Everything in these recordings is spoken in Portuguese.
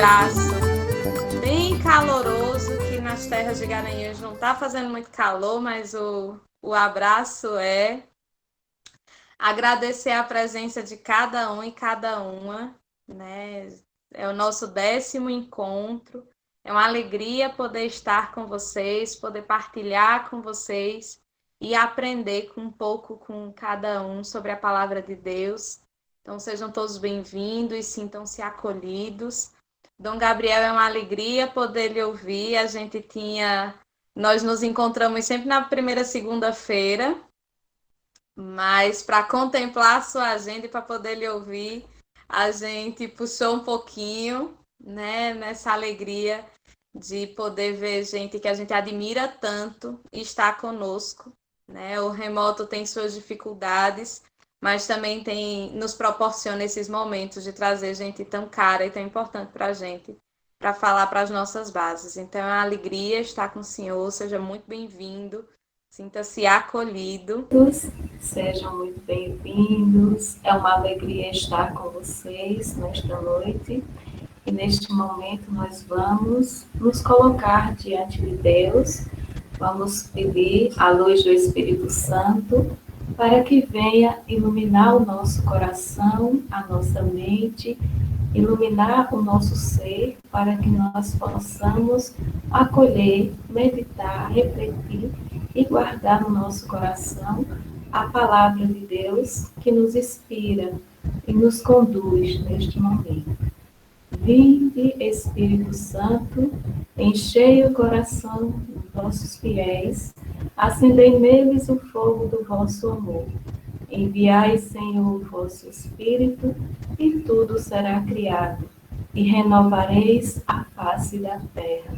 abraço bem caloroso, que nas terras de Garanhuns não está fazendo muito calor, mas o abraço é agradecer a presença de cada um e cada uma, né? É o nosso 10º encontro. É uma alegria poder estar com vocês, poder partilhar com vocês e aprender um pouco com cada um sobre a palavra de Deus. Então sejam todos bem-vindos e sintam-se acolhidos. Dom Gabriel, é uma alegria poder lhe ouvir. Nós nos encontramos sempre na primeira segunda-feira, mas para contemplar a sua agenda e para poder lhe ouvir, a gente puxou um pouquinho, né, nessa alegria de poder ver gente que a gente admira tanto e estar conosco, né? O remoto tem suas dificuldades, mas também nos proporciona esses momentos de trazer gente tão cara e tão importante para a gente, para falar para as nossas bases. Então é uma alegria estar com o senhor, seja muito bem-vindo, sinta-se acolhido. Sejam muito bem-vindos, é uma alegria estar com vocês nesta noite. E neste momento nós vamos nos colocar diante de Deus, vamos pedir a luz do Espírito Santo para que venha iluminar o nosso coração, a nossa mente, iluminar o nosso ser, para que nós possamos acolher, meditar, refletir e guardar no nosso coração a palavra de Deus que nos inspira e nos conduz neste momento. Vinde, Espírito Santo, enchei o coração dos vossos fiéis, acendei neles o fogo do vosso amor. Enviai, Senhor, o vosso Espírito, e tudo será criado, e renovareis a face da terra.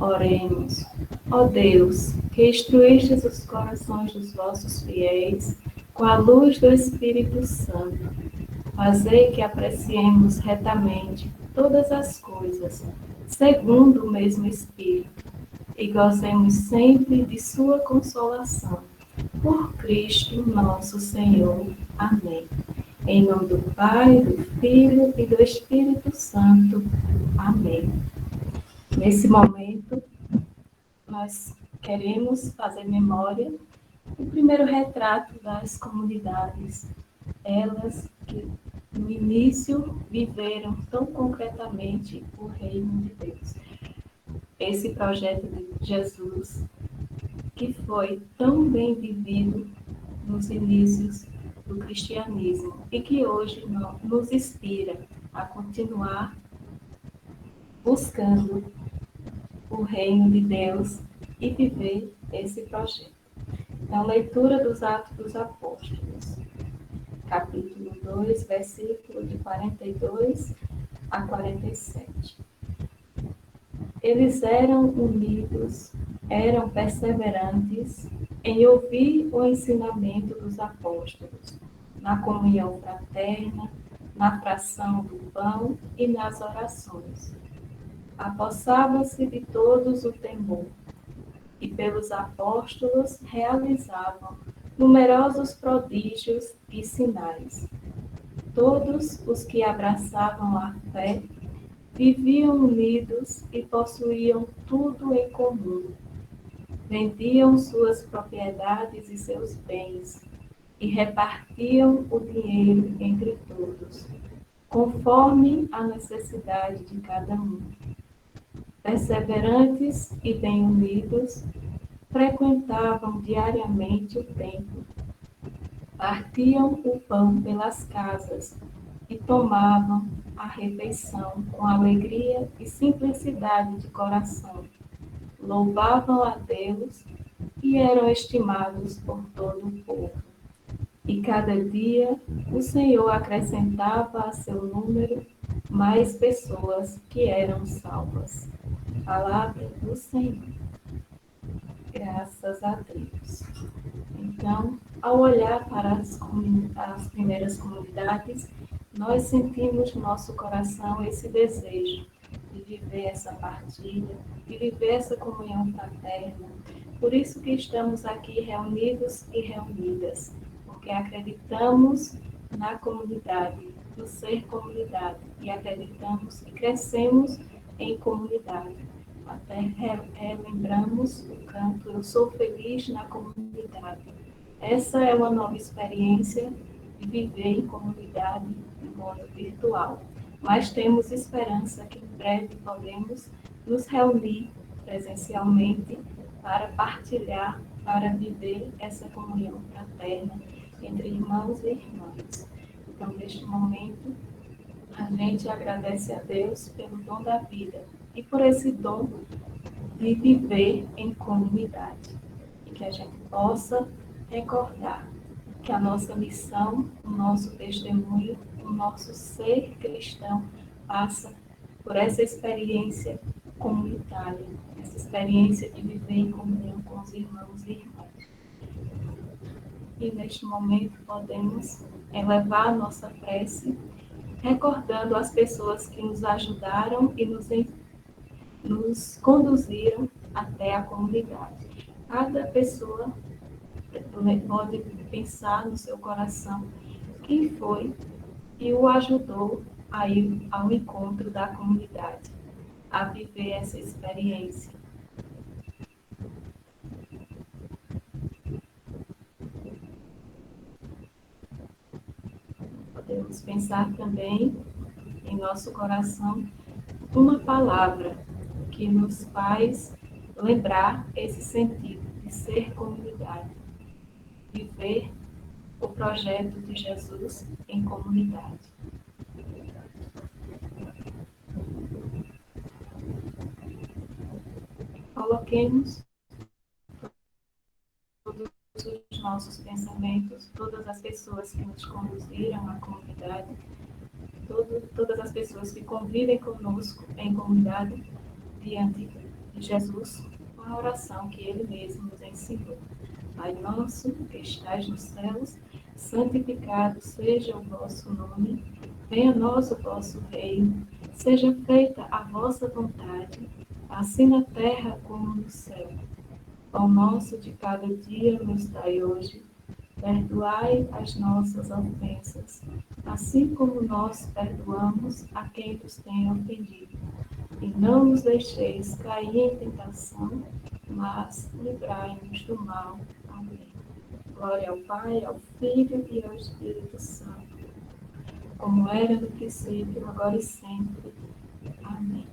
Oremos. Ó Deus, que instruístes os corações dos vossos fiéis com a luz do Espírito Santo, fazei que apreciemos retamente todas as coisas, segundo o mesmo Espírito, e gozemos sempre de sua consolação. Por Cristo nosso Senhor. Amém. Em nome do Pai, do Filho e do Espírito Santo. Amém. Nesse momento, nós queremos fazer memória do primeiro retrato das comunidades, elas que no início viveram tão concretamente o reino de Deus. Esse projeto de Jesus, que foi tão bem vivido nos inícios do cristianismo e que hoje nos inspira a continuar buscando o reino de Deus e viver esse projeto. Então, leitura dos Atos dos Apóstolos, capítulo 2, versículo de 42 a 47. Eles eram unidos, eram perseverantes em ouvir o ensinamento dos apóstolos, na comunhão fraterna, na fração do pão e nas orações. Apossava-se de todos o temor, e pelos apóstolos realizavam numerosos prodígios e sinais. Todos os que abraçavam a fé viviam unidos e possuíam tudo em comum. Vendiam suas propriedades e seus bens e repartiam o dinheiro entre todos, conforme a necessidade de cada um. Perseverantes e bem unidos, frequentavam diariamente o templo, partiam o pão pelas casas e tomavam a refeição com alegria e simplicidade de coração. Louvavam a Deus e eram estimados por todo o povo. E cada dia o Senhor acrescentava a seu número mais pessoas que eram salvas. Palavra do Senhor. Graças a Deus. Então, ao olhar para as primeiras comunidades, nós sentimos no nosso coração esse desejo de viver essa partilha, de viver essa comunhão fraterna. Por isso que estamos aqui reunidos e reunidas, porque acreditamos na comunidade, no ser comunidade e acreditamos que crescemos em comunidade. Até relembramos o canto Eu Sou Feliz na Comunidade. Essa é uma nova experiência de viver em comunidade no mundo virtual, mas temos esperança que em breve podemos nos reunir presencialmente para partilhar, para viver essa comunhão fraterna entre irmãos e irmãs. Então, neste momento, a gente agradece a Deus pelo dom da vida e por esse dom de viver em comunidade. E que a gente possa recordar que a nossa missão, o nosso testemunho, o nosso ser cristão passa por essa experiência comunitária, essa experiência de viver em comunhão com os irmãos e irmãs. E neste momento podemos elevar a nossa prece, recordando as pessoas que nos ajudaram e nos conduziram até a comunidade. Cada pessoa pode pensar no seu coração quem foi e o ajudou a ir ao encontro da comunidade, a viver essa experiência. Podemos pensar também em nosso coração uma palavra que nos faz lembrar esse sentido de ser comunidade, viver o projeto de Jesus em comunidade. Coloquemos todos os nossos pensamentos, todas as pessoas que nos conduziram à comunidade, todas as pessoas que convivem conosco em comunidade diante de Jesus, com a oração que Ele mesmo nos ensinou. Pai nosso, que estais nos céus, santificado seja o vosso nome, venha a nós o vosso reino, seja feita a vossa vontade, assim na terra como no céu. Pão nosso de cada dia nos dai hoje, perdoai as nossas ofensas, assim como nós perdoamos a quem nos tem ofendido. E não nos deixeis cair em tentação, mas livrai-nos do mal. Amém. Glória ao Pai, ao Filho e ao Espírito Santo, como era no princípio, agora e sempre. Amém.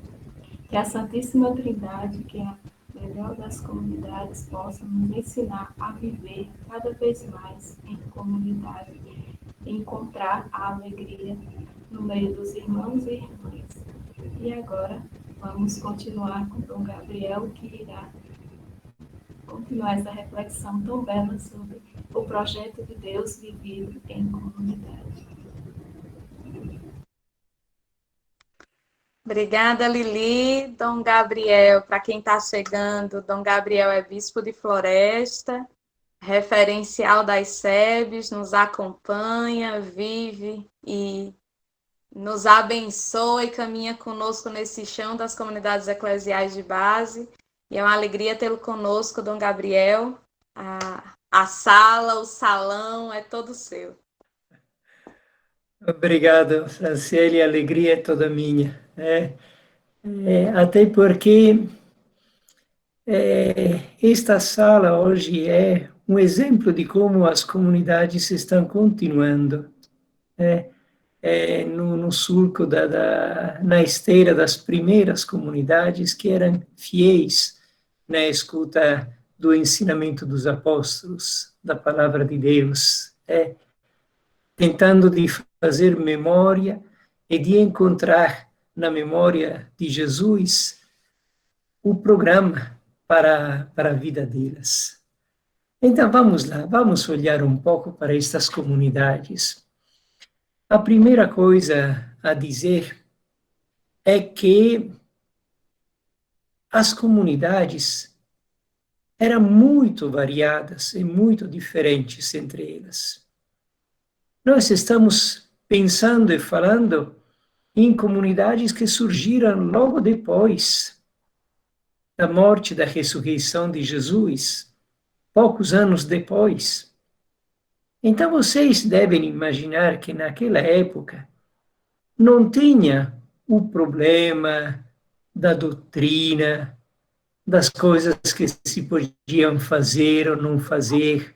Que a Santíssima Trindade, que é a melhor das comunidades, possa nos ensinar a viver cada vez mais em comunidade, encontrar a alegria no meio dos irmãos e irmãs. E agora vamos continuar com Dom Gabriel, que irá continuar essa reflexão tão bela sobre o projeto de Deus vivido em comunidade. Obrigada, Lili. Dom Gabriel, para quem está chegando, Dom Gabriel é bispo de Floresta, referencial das SEBs, nos acompanha, vive e nos abençoa e caminha conosco nesse chão das comunidades eclesiais de base. E é uma alegria tê-lo conosco, Dom Gabriel. A sala, o salão é todo seu. Obrigado, Franciele, a alegria é toda minha. Até porque esta sala hoje é um exemplo de como as comunidades estão continuando no sulco, na esteira das primeiras comunidades que eram fiéis na escuta do ensinamento dos apóstolos, da palavra de Deus, tentando de fazer memória e de encontrar na memória de Jesus o programa para a vida delas. Então vamos lá, vamos olhar um pouco para estas comunidades. A primeira coisa a dizer é que as comunidades eram muito variadas e muito diferentes entre elas. Nós estamos pensando e falando em comunidades que surgiram logo depois da morte e da ressurreição de Jesus, poucos anos depois. Então vocês devem imaginar que naquela época não tinha o problema da doutrina, das coisas que se podiam fazer ou não fazer,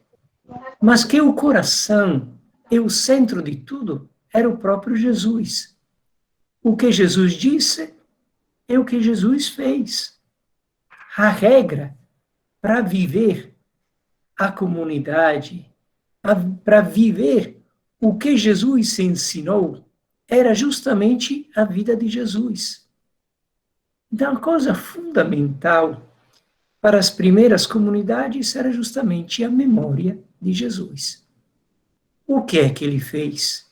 mas que o coração e o centro de tudo era o próprio Jesus. O que Jesus disse é o que Jesus fez. A regra para viver a comunidade, para viver o que Jesus ensinou, era justamente a vida de Jesus. Então, a coisa fundamental para as primeiras comunidades era justamente a memória de Jesus. O que é que ele fez?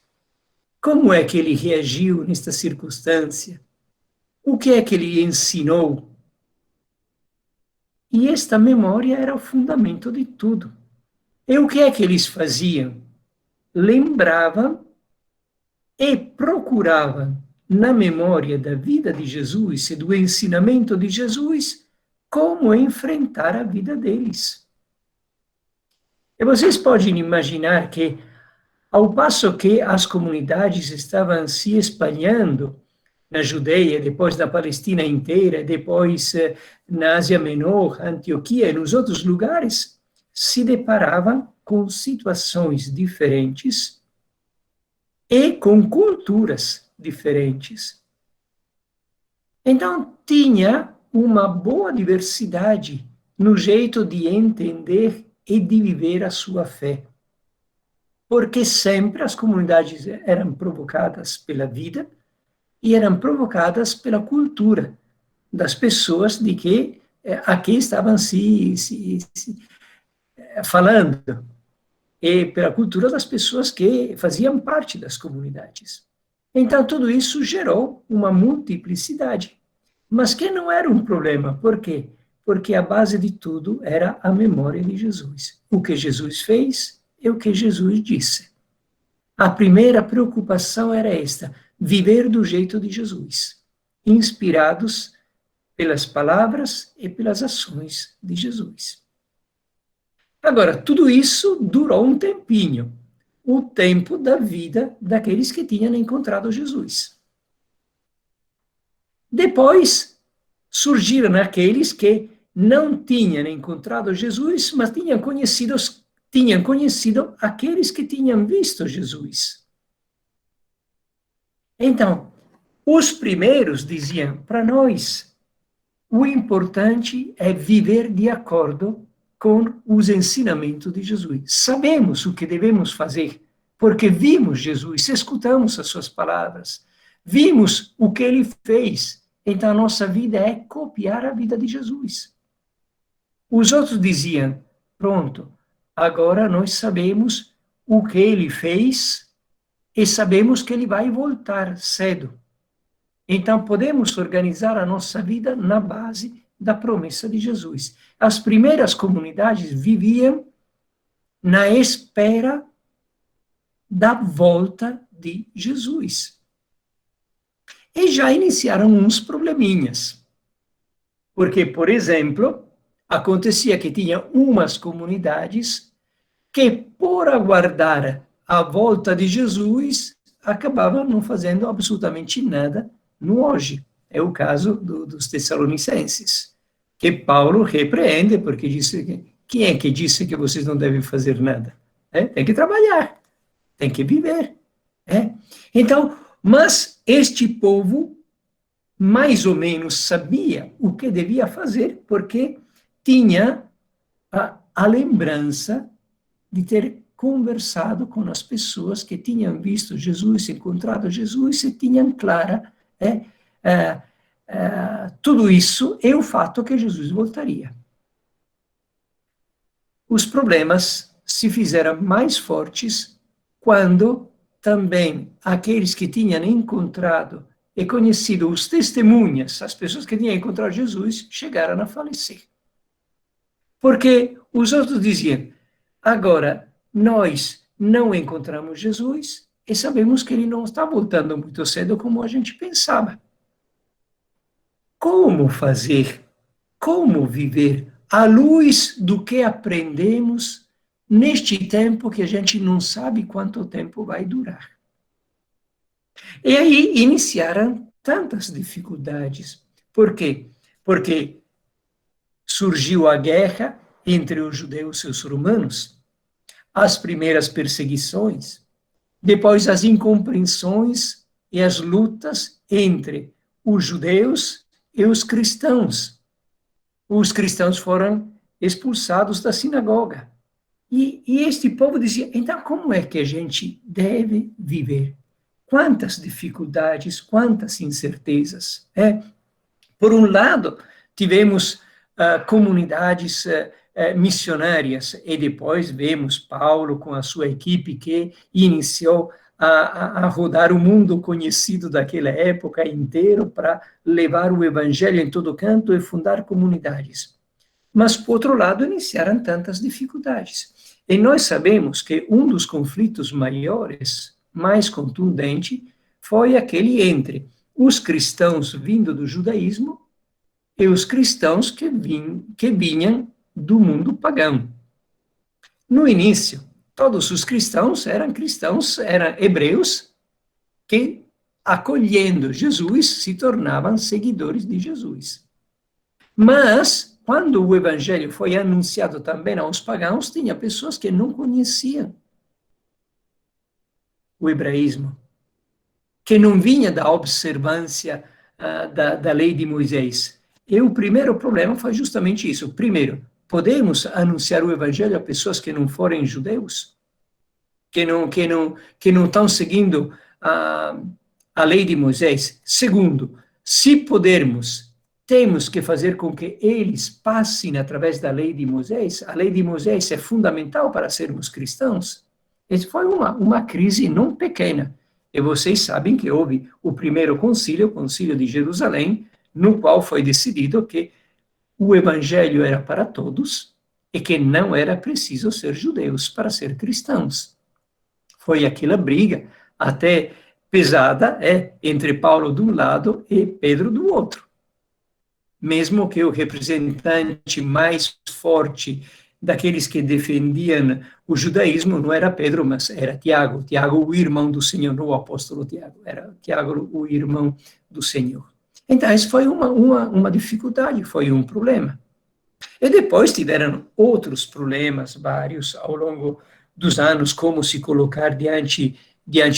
Como é que ele reagiu nesta circunstância? O que é que ele ensinou? E esta memória era o fundamento de tudo. E o que é que eles faziam? Lembravam e procuravam, na memória da vida de Jesus e do ensinamento de Jesus, como enfrentar a vida deles. E vocês podem imaginar que, ao passo que as comunidades estavam se espalhando na Judeia, depois na Palestina inteira, depois na Ásia Menor, Antioquia e nos outros lugares, se deparavam com situações diferentes e com culturas diferentes. Então, tinha uma boa diversidade no jeito de entender e de viver a sua fé. Porque sempre as comunidades eram provocadas pela vida e eram provocadas pela cultura das pessoas de que aqui estavam se falando, e pela cultura das pessoas que faziam parte das comunidades. Então, tudo isso gerou uma multiplicidade, mas que não era um problema. Por quê? Porque a base de tudo era a memória de Jesus. O que Jesus fez e o que Jesus disse. A primeira preocupação era esta: viver do jeito de Jesus, inspirados pelas palavras e pelas ações de Jesus. Agora, tudo isso durou um tempinho, o tempo da vida daqueles que tinham encontrado Jesus. Depois, surgiram aqueles que não tinham encontrado Jesus, mas tinham conhecido aqueles que tinham visto Jesus. Então, os primeiros diziam, para nós, o importante é viver de acordo com os ensinamentos de Jesus. Sabemos o que devemos fazer, porque vimos Jesus, escutamos as suas palavras, vimos o que ele fez. Então, a nossa vida é copiar a vida de Jesus. Os outros diziam, pronto, agora nós sabemos o que ele fez e sabemos que ele vai voltar cedo. Então, podemos organizar a nossa vida na base da promessa de Jesus. As primeiras comunidades viviam na espera da volta de Jesus. E já iniciaram uns probleminhas. Porque, por exemplo, acontecia que tinha umas comunidades que, por aguardar a volta de Jesus, acabavam não fazendo absolutamente nada no hoje. É o caso dos Tessalonicenses, que Paulo repreende, porque disse que quem é que disse que vocês não devem fazer nada? Tem que trabalhar, tem que viver. Então, mas este povo mais ou menos sabia o que devia fazer, porque tinha a lembrança de ter conversado com as pessoas que tinham visto Jesus, encontrado Jesus, e tinham clara tudo isso e o fato que Jesus voltaria. Os problemas se fizeram mais fortes quando também aqueles que tinham encontrado e conhecido os testemunhas, as pessoas que tinham encontrado Jesus, chegaram a falecer. Porque os outros diziam, agora, nós não encontramos Jesus e sabemos que ele não está voltando muito cedo como a gente pensava. Como fazer? Como viver à luz do que aprendemos neste tempo que a gente não sabe quanto tempo vai durar? E aí iniciaram tantas dificuldades. Por quê? Porque surgiu a guerra entre os judeus e os romanos, as primeiras perseguições, depois as incompreensões e as lutas entre os judeus e os cristãos. Os cristãos foram expulsados da sinagoga. E este povo dizia, então como é que a gente deve viver? Quantas dificuldades, quantas incertezas. Por um lado, tivemos comunidades missionárias, e depois vemos Paulo com a sua equipe que iniciou a rodar o mundo conhecido daquela época inteiro para levar o evangelho em todo canto e fundar comunidades. Mas, por outro lado, iniciaram tantas dificuldades. E nós sabemos que um dos conflitos maiores, mais contundente, foi aquele entre os cristãos vindo do judaísmo e os cristãos que vinham do mundo pagão. No início, todos os cristãos, eram hebreus que, acolhendo Jesus, se tornavam seguidores de Jesus. Mas, quando o evangelho foi anunciado também aos pagãos, tinha pessoas que não conheciam o hebraísmo, que não vinha da observância da lei de Moisés. E o primeiro problema foi justamente isso. Primeiro, podemos anunciar o evangelho a pessoas que não forem judeus? Que não estão seguindo a lei de Moisés? Segundo, se pudermos, temos que fazer com que eles passem através da lei de Moisés. A lei de Moisés é fundamental para sermos cristãos. Essa foi uma crise não pequena. E vocês sabem que houve o primeiro concílio, o Concílio de Jerusalém, no qual foi decidido que o evangelho era para todos e que não era preciso ser judeus para ser cristãos. Foi aquela briga até pesada entre Paulo de um lado e Pedro do outro. Mesmo que o representante mais forte daqueles que defendiam o judaísmo não era Pedro, mas era Tiago. Tiago, o irmão do Senhor, não o apóstolo Tiago, era Tiago, o irmão do Senhor. Então, isso foi uma dificuldade, foi um problema. E depois tiveram outros problemas, vários, ao longo dos anos, como se colocar diante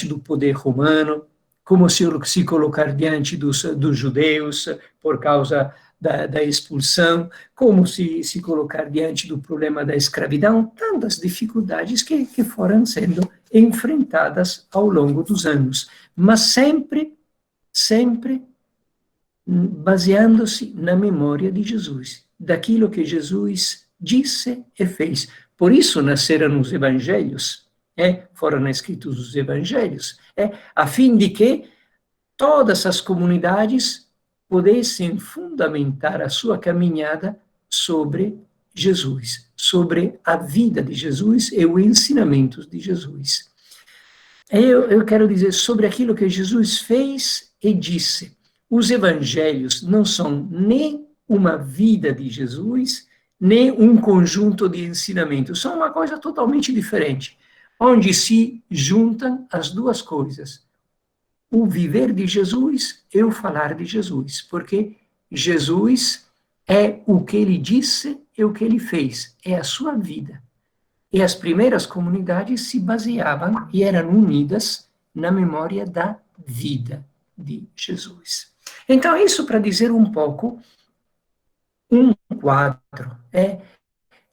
do poder romano, como se colocar diante dos judeus por causa da expulsão, como se colocar diante do problema da escravidão, tantas dificuldades que foram sendo enfrentadas ao longo dos anos, mas sempre baseando-se na memória de Jesus, daquilo que Jesus disse e fez. Por isso nasceram os evangelhos, foram escritos os evangelhos, a fim de que todas as comunidades pudessem fundamentar a sua caminhada sobre Jesus, sobre a vida de Jesus e os ensinamentos de Jesus. Eu quero dizer sobre aquilo que Jesus fez e disse. Os evangelhos não são nem uma vida de Jesus, nem um conjunto de ensinamentos. São uma coisa totalmente diferente, onde se juntam as duas coisas. O viver de Jesus e o falar de Jesus, porque Jesus é o que ele disse e o que ele fez, é a sua vida. E as primeiras comunidades se baseavam e eram unidas na memória da vida de Jesus. Então, isso para dizer um pouco, um quadro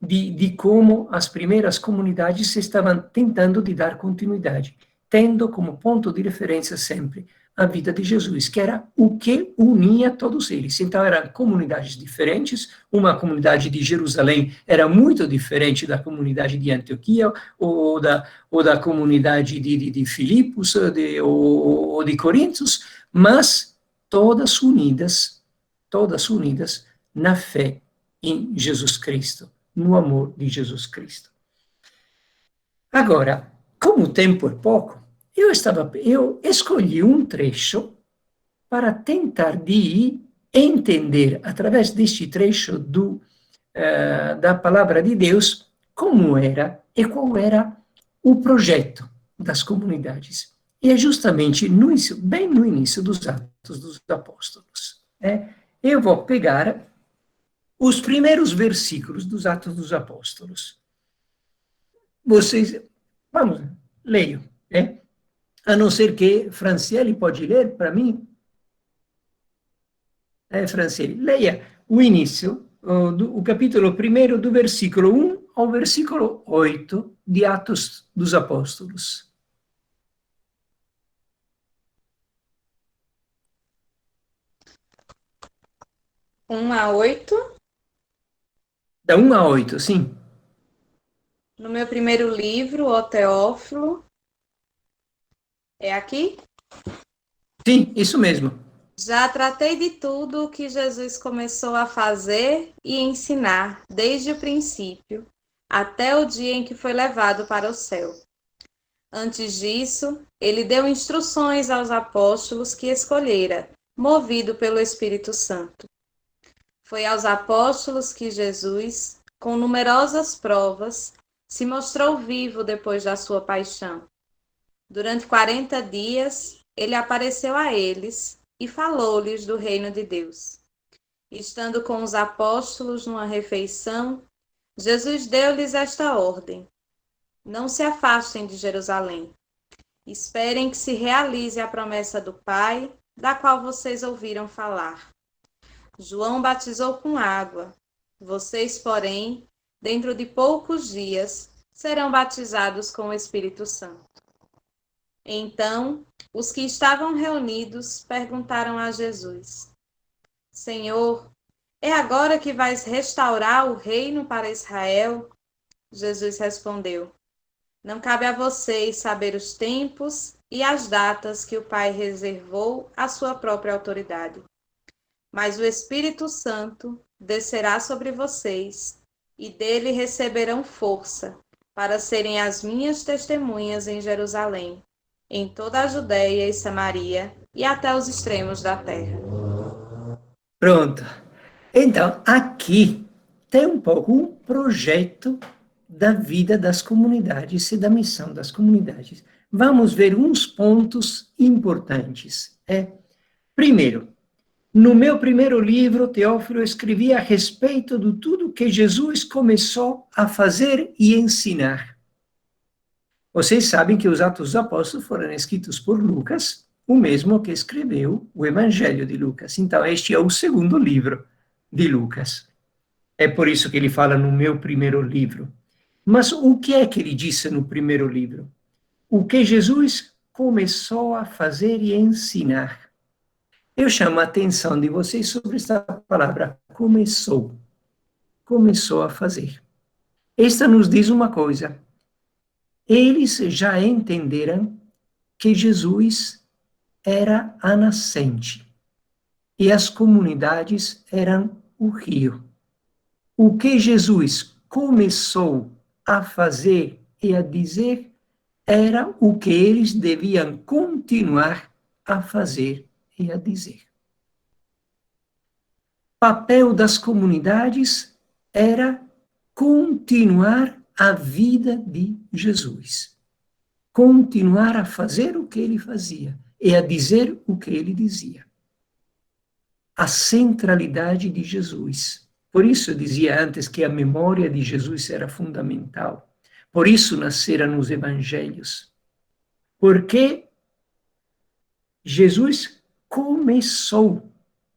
de como as primeiras comunidades estavam tentando de dar continuidade, tendo como ponto de referência sempre a vida de Jesus, que era o que unia todos eles. Então, eram comunidades diferentes, uma comunidade de Jerusalém era muito diferente da comunidade de Antioquia, ou da comunidade de Filipos, ou de Coríntios, mas todas unidas na fé em Jesus Cristo, no amor de Jesus Cristo. Agora, como o tempo é pouco, eu escolhi um trecho para tentar de entender, através deste trecho da palavra de Deus, como era e qual era o projeto das comunidades. E é justamente no início, bem no início dos Atos dos Apóstolos. Eu vou pegar os primeiros versículos dos Atos dos Apóstolos. Vocês, vamos, leiam, a não ser que Franciele pode ler para mim. Franciele, leia o início, o capítulo 1 do versículo 1 ao versículo 8 de Atos dos Apóstolos. 1 a 8. Da 1 a 8, sim. No meu primeiro livro, O Teófilo. É aqui? Sim, isso mesmo. Já tratei de tudo o que Jesus começou a fazer e ensinar, desde o princípio, até o dia em que foi levado para o céu. Antes disso, ele deu instruções aos apóstolos que escolhera, movido pelo Espírito Santo. Foi aos apóstolos que Jesus, com numerosas provas, se mostrou vivo depois da sua paixão. Durante 40 dias, ele apareceu a eles e falou-lhes do reino de Deus. Estando com os apóstolos numa refeição, Jesus deu-lhes esta ordem: não se afastem de Jerusalém. Esperem que se realize a promessa do Pai, da qual vocês ouviram falar. João batizou com água. Vocês, porém, dentro de poucos dias, serão batizados com o Espírito Santo. Então, os que estavam reunidos perguntaram a Jesus: Senhor, é agora que vais restaurar o reino para Israel? Jesus respondeu: Não cabe a vocês saber os tempos e as datas que o Pai reservou à sua própria autoridade. Mas o Espírito Santo descerá sobre vocês e dele receberão força para serem as minhas testemunhas em Jerusalém, em toda a Judéia e Samaria e até os extremos da terra. Pronto. Então, aqui tem um pouco um projeto da vida das comunidades e da missão das comunidades. Vamos ver uns pontos importantes. Primeiro, no meu primeiro livro, Teófilo, eu escrevi a respeito de tudo que Jesus começou a fazer e ensinar. Vocês sabem que os Atos dos Apóstolos foram escritos por Lucas, o mesmo que escreveu o Evangelho de Lucas. Então, este é o segundo livro de Lucas. É por isso que ele fala no meu primeiro livro. Mas o que é que ele disse no primeiro livro? O que Jesus começou a fazer e ensinar. Eu chamo a atenção de vocês sobre essa palavra, começou. Começou a fazer. Esta nos diz uma coisa. Eles já entenderam que Jesus era a nascente e as comunidades eram o rio. O que Jesus começou a fazer e a dizer era o que eles deviam continuar a fazer e a dizer. Papel das comunidades era continuar a vida de Jesus. Continuar a fazer o que ele fazia e a dizer o que ele dizia. A centralidade de Jesus. Por isso eu dizia antes que a memória de Jesus era fundamental. Por isso nasceram os evangelhos. Porque Jesus começou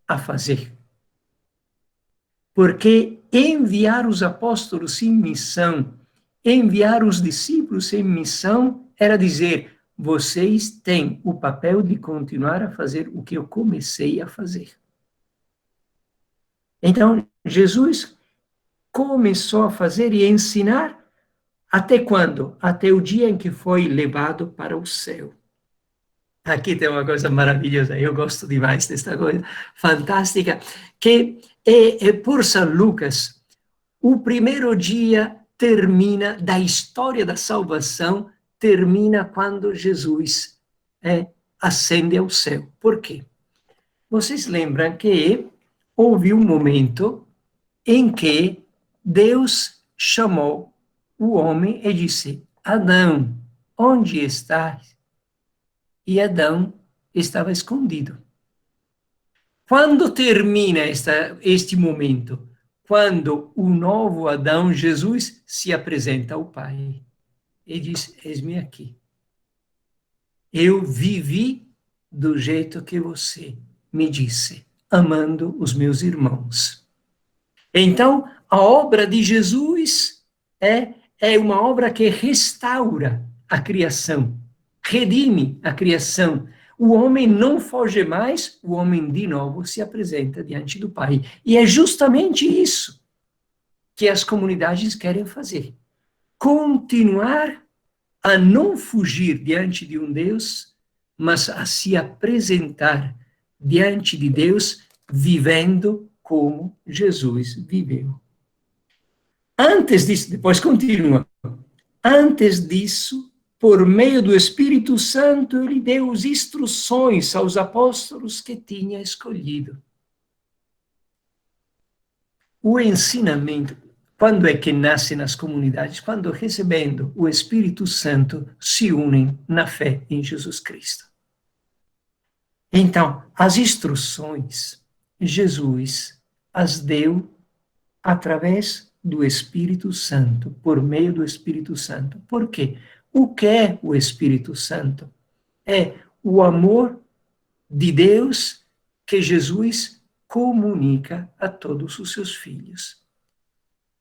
a fazer. Porque enviar os apóstolos em missão, enviar os discípulos em missão, era dizer: vocês têm o papel de continuar a fazer o que eu comecei a fazer. Então, Jesus começou a fazer e ensinar até quando? Até o dia em que foi levado para o céu. Aqui tem uma coisa maravilhosa, eu gosto demais desta coisa fantástica, que por São Lucas, o primeiro dia termina, da história da salvação, termina quando Jesus ascende ao céu. Por quê? Vocês lembram que houve um momento em que Deus chamou o homem e disse: Adão, onde estás? e Adão estava escondido. Quando termina este momento? Quando o novo Adão, Jesus, se apresenta ao Pai e diz: eis-me aqui. Eu vivi do jeito que você me disse, amando os meus irmãos. Então, a obra de Jesus é uma obra que restaura a criação, redime a criação. O homem não foge mais, o homem de novo se apresenta diante do Pai. E é justamente isso que as comunidades querem fazer. Continuar a não fugir diante de um Deus, mas a se apresentar diante de Deus, vivendo como Jesus viveu. Antes disso, depois continua, antes disso, por meio do Espírito Santo, ele deu as instruções aos apóstolos que tinha escolhido. O ensinamento, quando é que nasce nas comunidades? Quando, recebendo o Espírito Santo, se unem na fé em Jesus Cristo. Então, as instruções, Jesus as deu através do Espírito Santo, por meio do Espírito Santo. Por quê? O que é o Espírito Santo? É o amor de Deus que Jesus comunica a todos os seus filhos.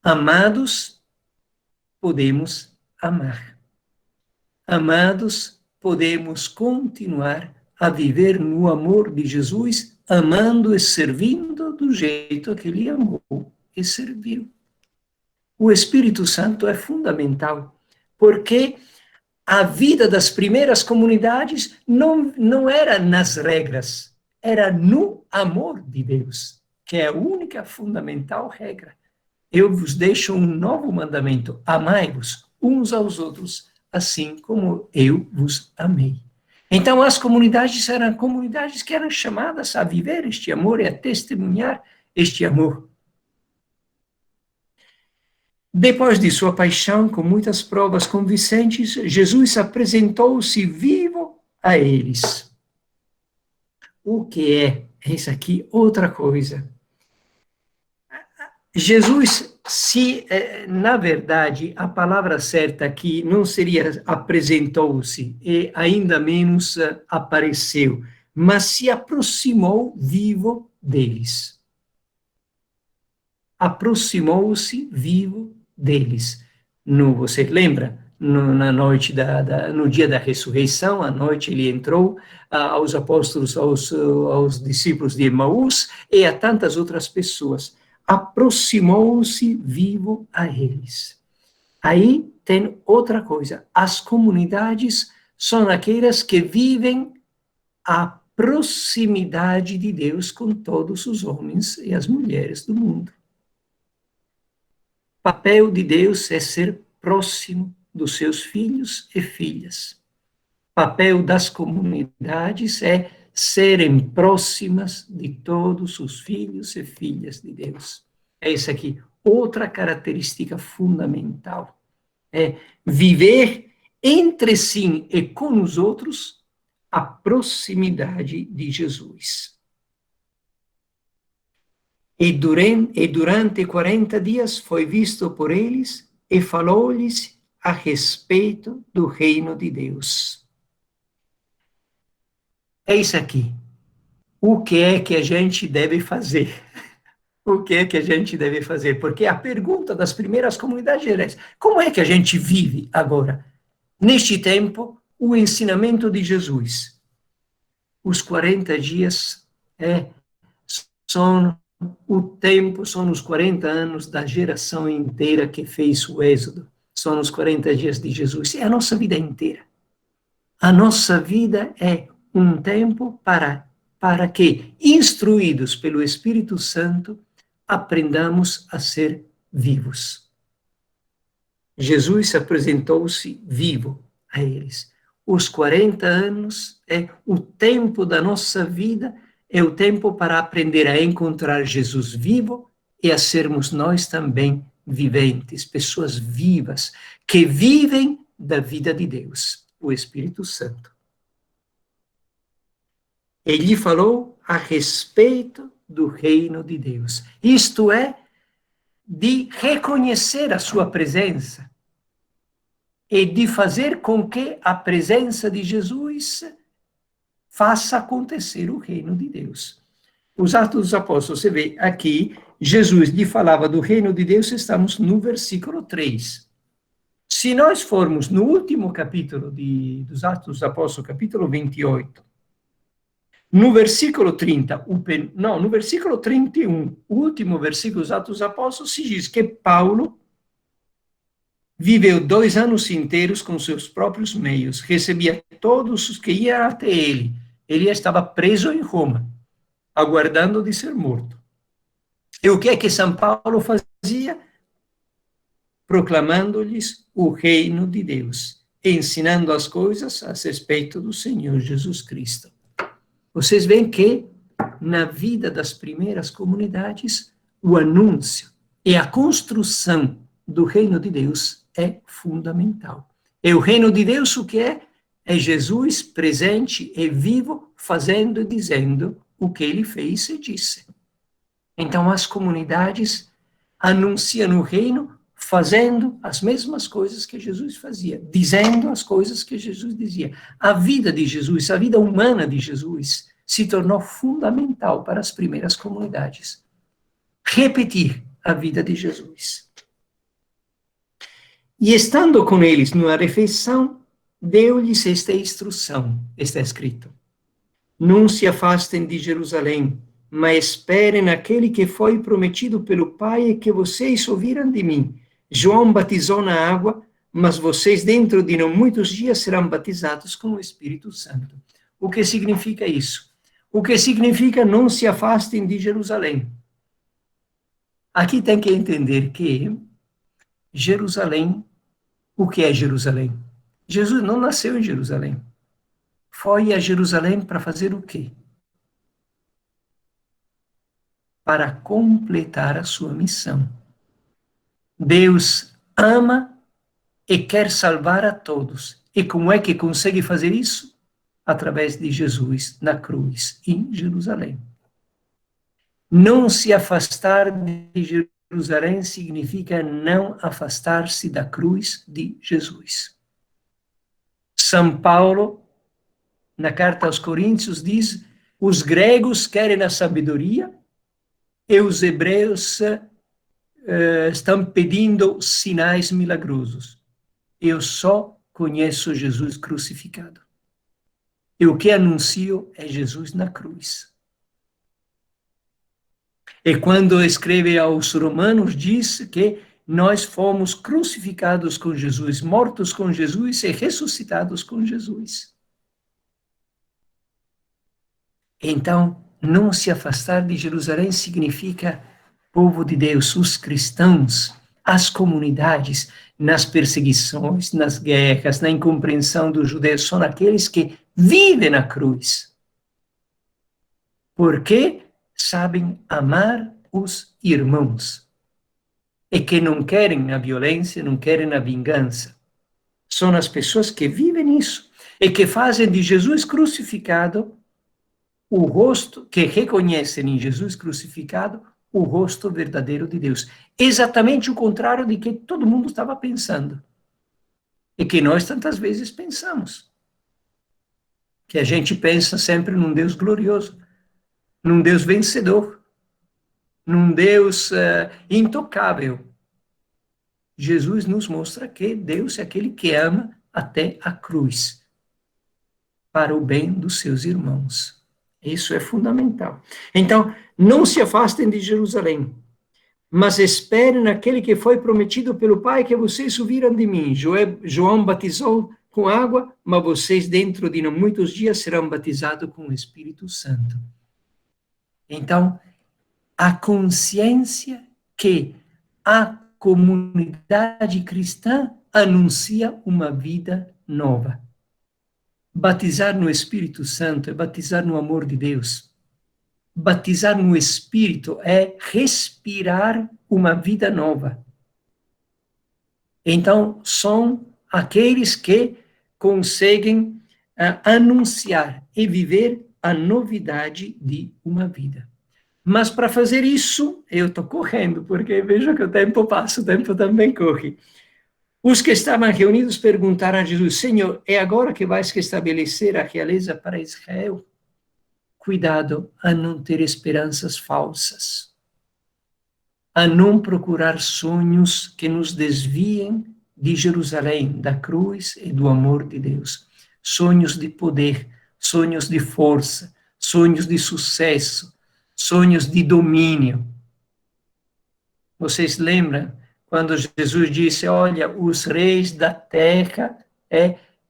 Amados, podemos amar. Amados, podemos continuar a viver no amor de Jesus, amando e servindo do jeito que ele amou e serviu. O Espírito Santo é fundamental, porque a vida das primeiras comunidades não era nas regras, era no amor de Deus, que é a única fundamental regra. Eu vos deixo um novo mandamento: amai-vos uns aos outros, assim como eu vos amei. Então, as comunidades eram comunidades que eram chamadas a viver este amor e a testemunhar este amor. Depois de sua paixão, com muitas provas convincentes, Jesus apresentou-se vivo a eles. O que é? Isso aqui, outra coisa. Jesus, na verdade, a palavra certa aqui não seria apresentou-se e ainda menos apareceu, mas se aproximou vivo deles. Aproximou-se vivo deles. Você lembra? Na noite no dia da ressurreição, à noite ele entrou aos apóstolos, aos discípulos de Emaús e a tantas outras pessoas. Aproximou-se vivo a eles. Aí tem outra coisa. As comunidades são aquelas que vivem a proximidade de Deus com todos os homens e as mulheres do mundo. O papel de Deus é ser próximo dos seus filhos e filhas. O papel das comunidades é serem próximas de todos os filhos e filhas de Deus. É isso aqui. Outra característica fundamental é viver entre si e com os outros a proximidade de Jesus. E durante 40 dias foi visto por eles e falou-lhes a respeito do reino de Deus. É isso aqui. O que é que a gente deve fazer? O que é que a gente deve fazer? Porque a pergunta das primeiras comunidades era essa: como é que a gente vive agora, neste tempo, o ensinamento de Jesus? Os 40 dias são o tempo, são os 40 anos da geração inteira que fez o êxodo. São os 40 dias de Jesus. É a nossa vida inteira. A nossa vida é um tempo para que, instruídos pelo Espírito Santo, aprendamos a ser vivos. Jesus apresentou-se vivo a eles. Os 40 anos é o tempo da nossa vida, é o tempo para aprender a encontrar Jesus vivo e a sermos nós também viventes, pessoas vivas, que vivem da vida de Deus, o Espírito Santo. Ele falou a respeito do reino de Deus. Isto é, de reconhecer a sua presença e de fazer com que a presença de Jesus faça acontecer o reino de Deus. Os Atos dos Apóstolos, você vê aqui, Jesus lhe falava do reino de Deus, estamos no versículo 3. Se nós formos no último capítulo dos Atos dos Apóstolos, capítulo 28, no versículo 30, no versículo 31, o último versículo dos Atos dos Apóstolos, se diz que Paulo viveu 2 anos inteiros com seus próprios meios, recebia todos os que iam até ele. Ele estava preso em Roma, aguardando de ser morto. E o que é que São Paulo fazia? Proclamando-lhes o reino de Deus, ensinando as coisas a respeito do Senhor Jesus Cristo. Vocês veem que, na vida das primeiras comunidades, o anúncio e a construção do reino de Deus é fundamental. E o reino de Deus, o que é? É Jesus presente e vivo, fazendo e dizendo o que ele fez e disse. Então, as comunidades anunciam o reino fazendo as mesmas coisas que Jesus fazia, dizendo as coisas que Jesus dizia. A vida de Jesus, a vida humana de Jesus, se tornou fundamental para as primeiras comunidades. Repetir a vida de Jesus. E estando com eles numa refeição, deu-lhes esta instrução, está escrito: não se afastem de Jerusalém, mas esperem aquele que foi prometido pelo Pai e que vocês ouviram de mim. João batizou na água, mas vocês dentro de não muitos dias serão batizados com o Espírito Santo. O que significa isso? O que significa não se afastem de Jerusalém? Aqui tem que entender que Jerusalém, o que é Jerusalém? Jesus não nasceu em Jerusalém. Foi a Jerusalém para fazer o quê? Para completar a sua missão. Deus ama e quer salvar a todos. E como é que consegue fazer isso? Através de Jesus na cruz, em Jerusalém. Não se afastar de Jerusalém significa não afastar-se da cruz de Jesus. São Paulo, na carta aos Coríntios, diz: os gregos querem a sabedoria e os hebreus estão pedindo sinais milagrosos. Eu só conheço Jesus crucificado. E o que anuncio é Jesus na cruz. E quando escreve aos Romanos, diz que nós fomos crucificados com Jesus, mortos com Jesus e ressuscitados com Jesus. Então, não se afastar de Jerusalém significa povo de Deus, os cristãos, as comunidades, nas perseguições, nas guerras, na incompreensão dos judeus, são aqueles que vivem na cruz. Porque sabem amar os irmãos. E que não querem a violência, não querem a vingança. São as pessoas que vivem isso. E que fazem de Jesus crucificado o rosto, que reconhecem em Jesus crucificado o rosto verdadeiro de Deus. Exatamente o contrário de que todo mundo estava pensando. E que nós tantas vezes pensamos. Que a gente pensa sempre num Deus glorioso, num Deus vencedor, num Deus intocável. Jesus nos mostra que Deus é aquele que ama até a cruz, para o bem dos seus irmãos. Isso é fundamental. Então, não se afastem de Jerusalém, mas esperem naquele que foi prometido pelo Pai, que vocês ouviram de mim. João batizou com água, mas vocês dentro de não muitos dias serão batizados com o Espírito Santo. Então, a consciência que a comunidade cristã anuncia uma vida nova. Batizar no Espírito Santo é batizar no amor de Deus. Batizar no Espírito é respirar uma vida nova. Então, são aqueles que conseguem anunciar e viver a novidade de uma vida. Mas para fazer isso, eu estou correndo, porque vejo que o tempo passa, o tempo também corre. Os que estavam reunidos perguntaram a Jesus: Senhor, é agora que vais estabelecer a realeza para Israel? Cuidado a não ter esperanças falsas, a não procurar sonhos que nos desviem de Jerusalém, da cruz e do amor de Deus. Sonhos de poder, sonhos de força, sonhos de sucesso, sonhos de domínio. Vocês lembram quando Jesus disse: olha, os reis da terra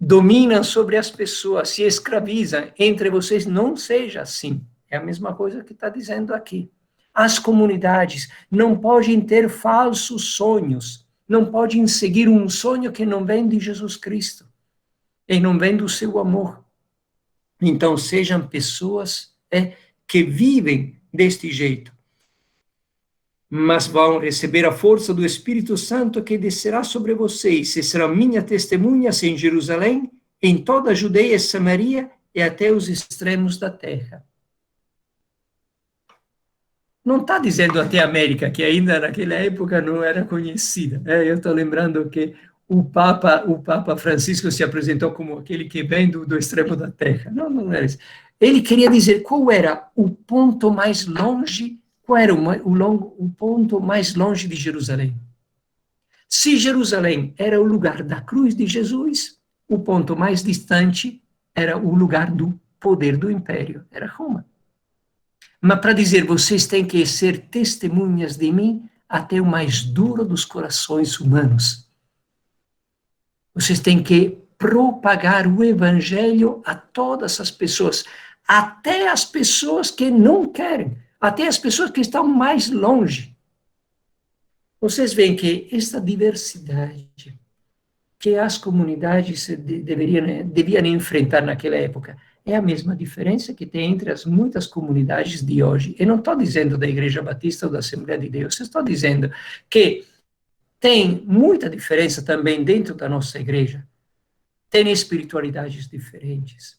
dominam sobre as pessoas, se escravizam, entre vocês não seja assim. É a mesma coisa que está dizendo aqui. As comunidades não podem ter falsos sonhos, não podem seguir um sonho que não vem de Jesus Cristo e não vem do seu amor. Então, sejam pessoas que vivem deste jeito, mas vão receber a força do Espírito Santo que descerá sobre vocês, e serão minhas testemunhas em Jerusalém, em toda a Judeia e Samaria e até os extremos da terra. Não está dizendo até a América, que ainda naquela época não era conhecida. Eu estou lembrando que o Papa Francisco se apresentou como aquele que vem do extremo da terra. Não era isso. Ele queria dizer qual era o ponto mais longe, qual era o ponto mais longe de Jerusalém. Se Jerusalém era o lugar da cruz de Jesus, o ponto mais distante era o lugar do poder do império, era Roma. Mas para dizer, vocês têm que ser testemunhas de mim até o mais duro dos corações humanos. Vocês têm que propagar o evangelho a todas as pessoas, até as pessoas que não querem, até as pessoas que estão mais longe. Vocês veem que esta diversidade que as comunidades deviam enfrentar naquela época é a mesma diferença que tem entre as muitas comunidades de hoje. Eu não estou dizendo da Igreja Batista ou da Assembleia de Deus, eu estou dizendo que tem muita diferença também dentro da nossa igreja. Tem espiritualidades diferentes,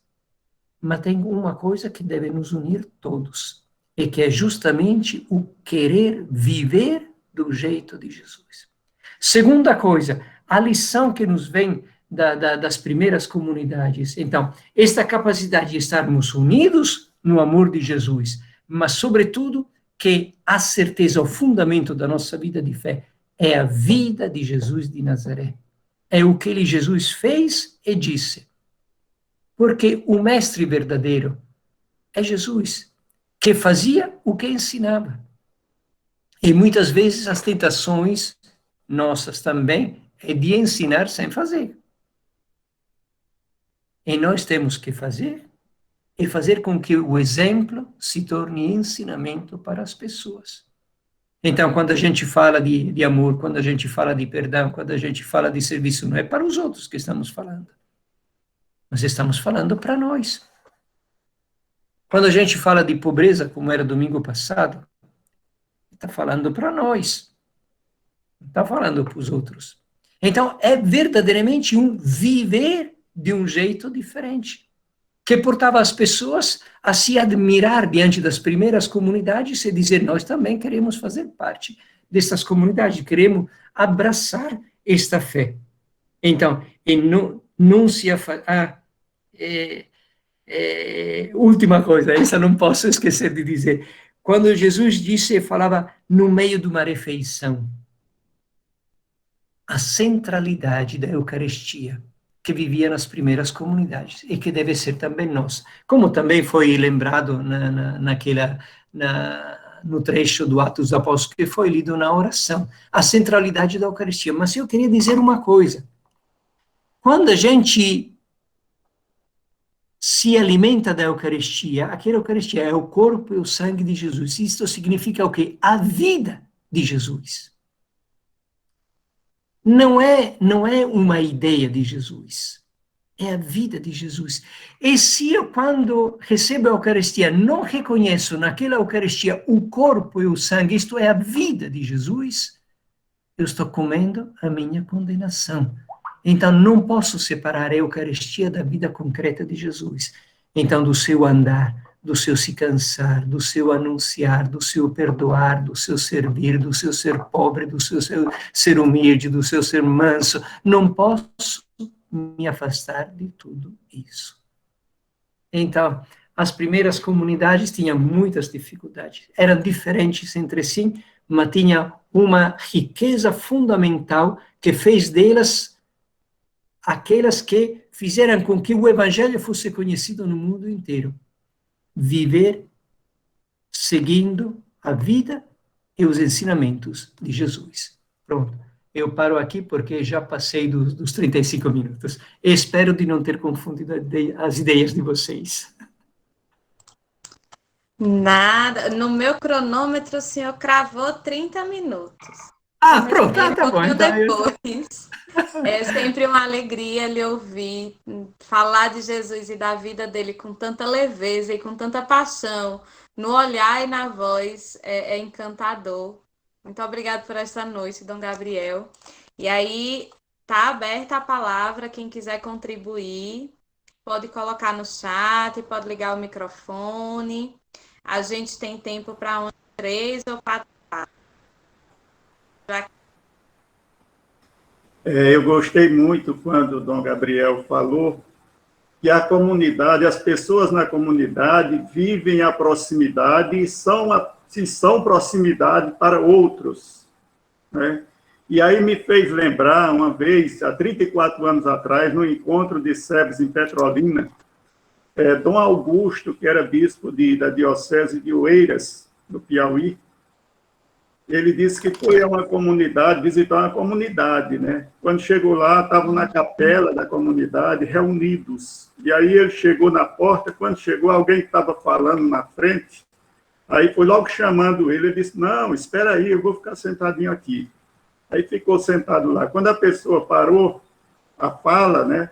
mas tem uma coisa que deve nos unir todos, e que é justamente o querer viver do jeito de Jesus. Segunda coisa, a lição que nos vem das primeiras comunidades. Então, esta capacidade de estarmos unidos no amor de Jesus, mas, sobretudo, que a certeza, o fundamento da nossa vida de fé é a vida de Jesus de Nazaré. É o que Jesus fez e disse. Porque o mestre verdadeiro é Jesus, que fazia o que ensinava. E muitas vezes as tentações nossas também é de ensinar sem fazer. E nós temos que fazer e fazer com que o exemplo se torne ensinamento para as pessoas. Então, quando a gente fala de amor, quando a gente fala de perdão, quando a gente fala de serviço, não é para os outros que estamos falando, mas estamos falando para nós. Quando a gente fala de pobreza, como era domingo passado, está falando para nós, não está falando para os outros. Então, é verdadeiramente um viver de um jeito diferente, que portava as pessoas a se admirar diante das primeiras comunidades e dizer, nós também queremos fazer parte dessas comunidades, queremos abraçar esta fé. Então, não se última coisa, essa não posso esquecer de dizer, quando Jesus disse, falava no meio de uma refeição, a centralidade da Eucaristia, que vivia nas primeiras comunidades, e que deve ser também nós. Como também foi lembrado no trecho do Atos dos Apóstolos, que foi lido na oração, a centralidade da Eucaristia. Mas eu queria dizer uma coisa. Quando a gente se alimenta da Eucaristia, aquela Eucaristia é o corpo e o sangue de Jesus. Isso significa o quê? A vida de Jesus. Não é uma ideia de Jesus, é a vida de Jesus. E se eu, quando recebo a Eucaristia, não reconheço naquela Eucaristia o corpo e o sangue, isto é a vida de Jesus, eu estou comendo a minha condenação. Então, não posso separar a Eucaristia da vida concreta de Jesus. Então, do seu andar, do seu se cansar, do seu anunciar, do seu perdoar, do seu servir, do seu ser pobre, do seu ser humilde, do seu ser manso, não posso me afastar de tudo isso. Então, as primeiras comunidades tinham muitas dificuldades, eram diferentes entre si, mas tinha uma riqueza fundamental que fez delas aquelas que fizeram com que o evangelho fosse conhecido no mundo inteiro. Viver seguindo a vida e os ensinamentos de Jesus. Pronto. Eu paro aqui porque já passei dos 35 minutos. Espero de não ter confundido as ideias de vocês. Nada. No meu cronômetro, o senhor cravou 30 minutos. Ah, pronto, tá bom. Então, depois. É sempre uma alegria lhe ouvir falar de Jesus e da vida dele com tanta leveza e com tanta paixão. No olhar e na voz é encantador. Muito obrigada por esta noite, Dom Gabriel. E aí, tá aberta a palavra, quem quiser contribuir, pode colocar no chat, pode ligar o microfone. A gente tem tempo para 3 ou 4. Eu gostei muito quando o Dom Gabriel falou que a comunidade, as pessoas na comunidade vivem a proximidade e são proximidade para outros, né? E aí me fez lembrar, uma vez, há 34 anos atrás, no encontro de SEBS em Petrolina, Dom Augusto, que era bispo da diocese de Oeiras, do Piauí, ele disse que foi a uma comunidade, visitar uma comunidade, né? Quando chegou lá, estavam na capela da comunidade, reunidos. E aí ele chegou na porta, quando chegou, alguém estava falando na frente, aí foi logo chamando ele, ele disse, não, espera aí, eu vou ficar sentadinho aqui. Aí ficou sentado lá. Quando a pessoa parou a fala, né?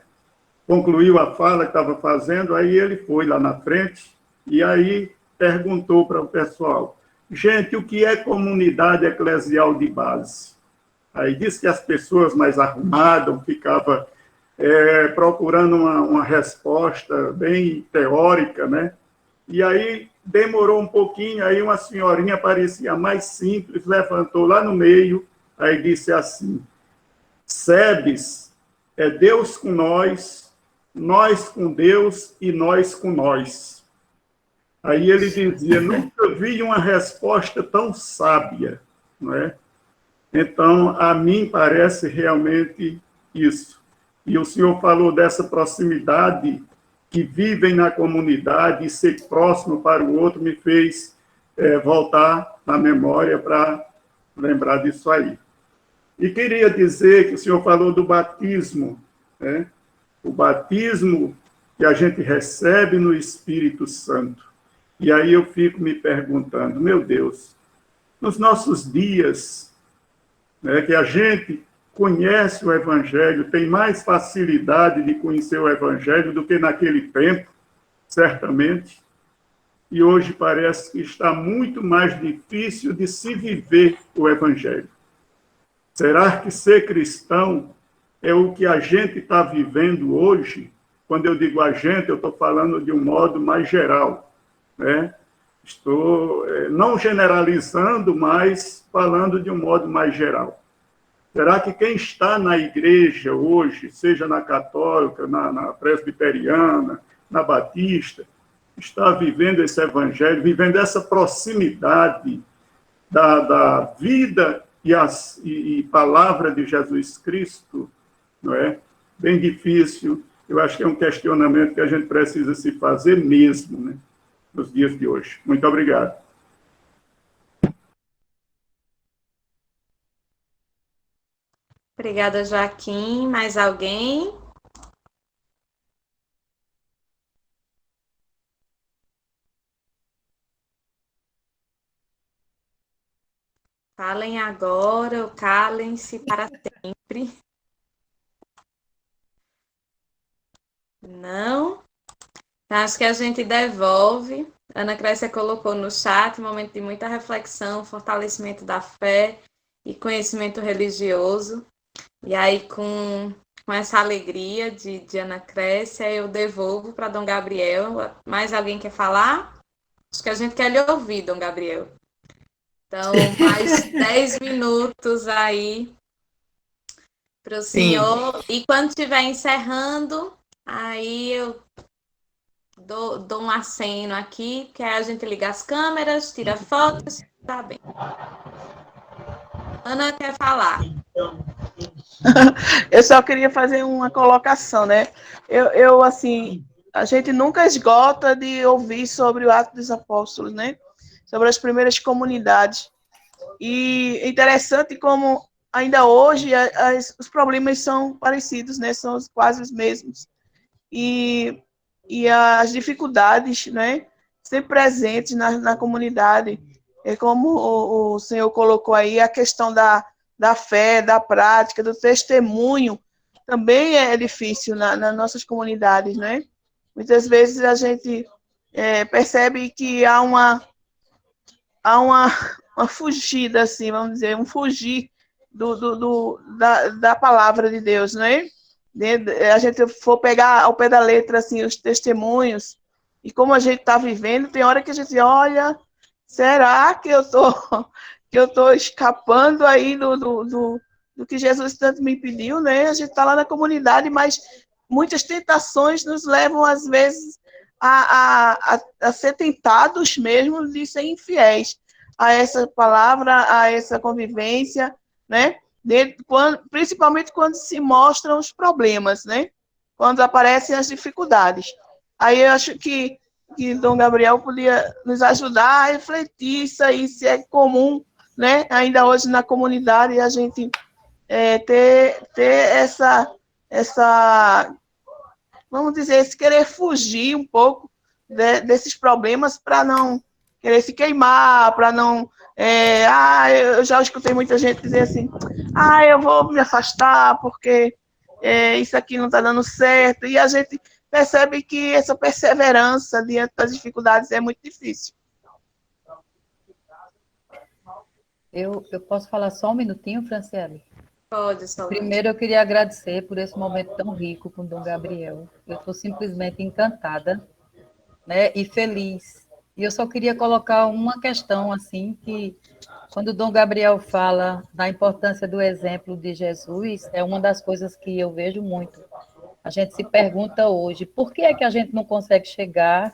Concluiu a fala que estava fazendo, aí ele foi lá na frente e aí perguntou para o pessoal, gente, o que é comunidade eclesial de base? Aí disse que as pessoas mais arrumadas ficavam procurando uma resposta bem teórica, né? E aí demorou um pouquinho, aí uma senhorinha parecia mais simples, levantou lá no meio, aí disse assim, SEBS é Deus com nós com Deus e nós com nós. Aí ele dizia, nunca vi uma resposta tão sábia, não é? Então, a mim parece realmente isso. E o senhor falou dessa proximidade que vivem na comunidade e ser próximo para o outro me fez voltar na memória para lembrar disso aí. E queria dizer que o senhor falou do batismo, né? O batismo que a gente recebe no Espírito Santo. E aí eu fico me perguntando, meu Deus, nos nossos dias, né, que a gente conhece o Evangelho, tem mais facilidade de conhecer o Evangelho do que naquele tempo, certamente, e hoje parece que está muito mais difícil de se viver o Evangelho. Será que ser cristão é o que a gente está vivendo hoje? Quando eu digo a gente, eu estou falando de um modo mais geral, né? Estou não generalizando, mas falando de um modo mais geral. Será que quem está na igreja hoje, seja na católica, na presbiteriana, na batista, está vivendo esse evangelho, vivendo essa proximidade da vida e palavra de Jesus Cristo, não é? Bem difícil. Eu acho que é um questionamento que a gente precisa se fazer mesmo, né? Nos dias de hoje. Muito obrigado. Obrigada, Joaquim. Mais alguém? Falem agora ou calem-se para sempre. Não? Então, acho que a gente devolve. Ana Clécia colocou no chat, um momento de muita reflexão, fortalecimento da fé e conhecimento religioso. E aí, com com essa alegria de Ana Crécia, eu devolvo para Dom Gabriel. Mais alguém quer falar? Acho que a gente quer lhe ouvir, Dom Gabriel. Então, mais 10 minutos aí para o Sim, senhor. E quando estiver encerrando, aí eu dou um aceno aqui, que aí a gente liga as câmeras, tira fotos, tá bem. Ana quer falar. Eu só queria fazer uma colocação, né? Assim, a gente nunca esgota de ouvir sobre o Ato dos Apóstolos, né? Sobre as primeiras comunidades. E é interessante como ainda hoje os problemas são parecidos, né? São quase os mesmos. E, e as dificuldades, né? Sempre presentes na comunidade. É como o senhor colocou aí, a questão da fé, da prática, do testemunho, também é difícil nas nossas comunidades, né? Muitas vezes a gente percebe que há uma fugida, assim, vamos dizer, um fugir da palavra de Deus, né? A gente for pegar ao pé da letra, assim, os testemunhos, e como a gente está vivendo, tem hora que a gente olha, será que eu tô escapando aí do que Jesus tanto me pediu, né? A gente está lá na comunidade, mas muitas tentações nos levam, às vezes, a ser tentados mesmo de ser infiéis a essa palavra, a essa convivência, né? Principalmente quando se mostram os problemas, né? Quando aparecem as dificuldades. Aí eu acho que Dom Gabriel podia nos ajudar a refletir isso aí, se é comum, né? Ainda hoje na comunidade a gente ter essa, vamos dizer, esse querer fugir um pouco desses problemas para não querer se queimar, para não. Eu já escutei muita gente dizer assim: eu vou me afastar porque isso aqui não está dando certo. E a gente percebe que essa perseverança diante das dificuldades é muito difícil. Eu posso falar só um minutinho, Franciele? Pode, Solange. Primeiro, eu queria agradecer por esse momento tão rico com o Dom Gabriel. Eu estou simplesmente encantada, né, e feliz. E eu só queria colocar uma questão, assim, que quando o Dom Gabriel fala da importância do exemplo de Jesus, é uma das coisas que eu vejo muito. A gente se pergunta hoje, por que é que a gente não consegue chegar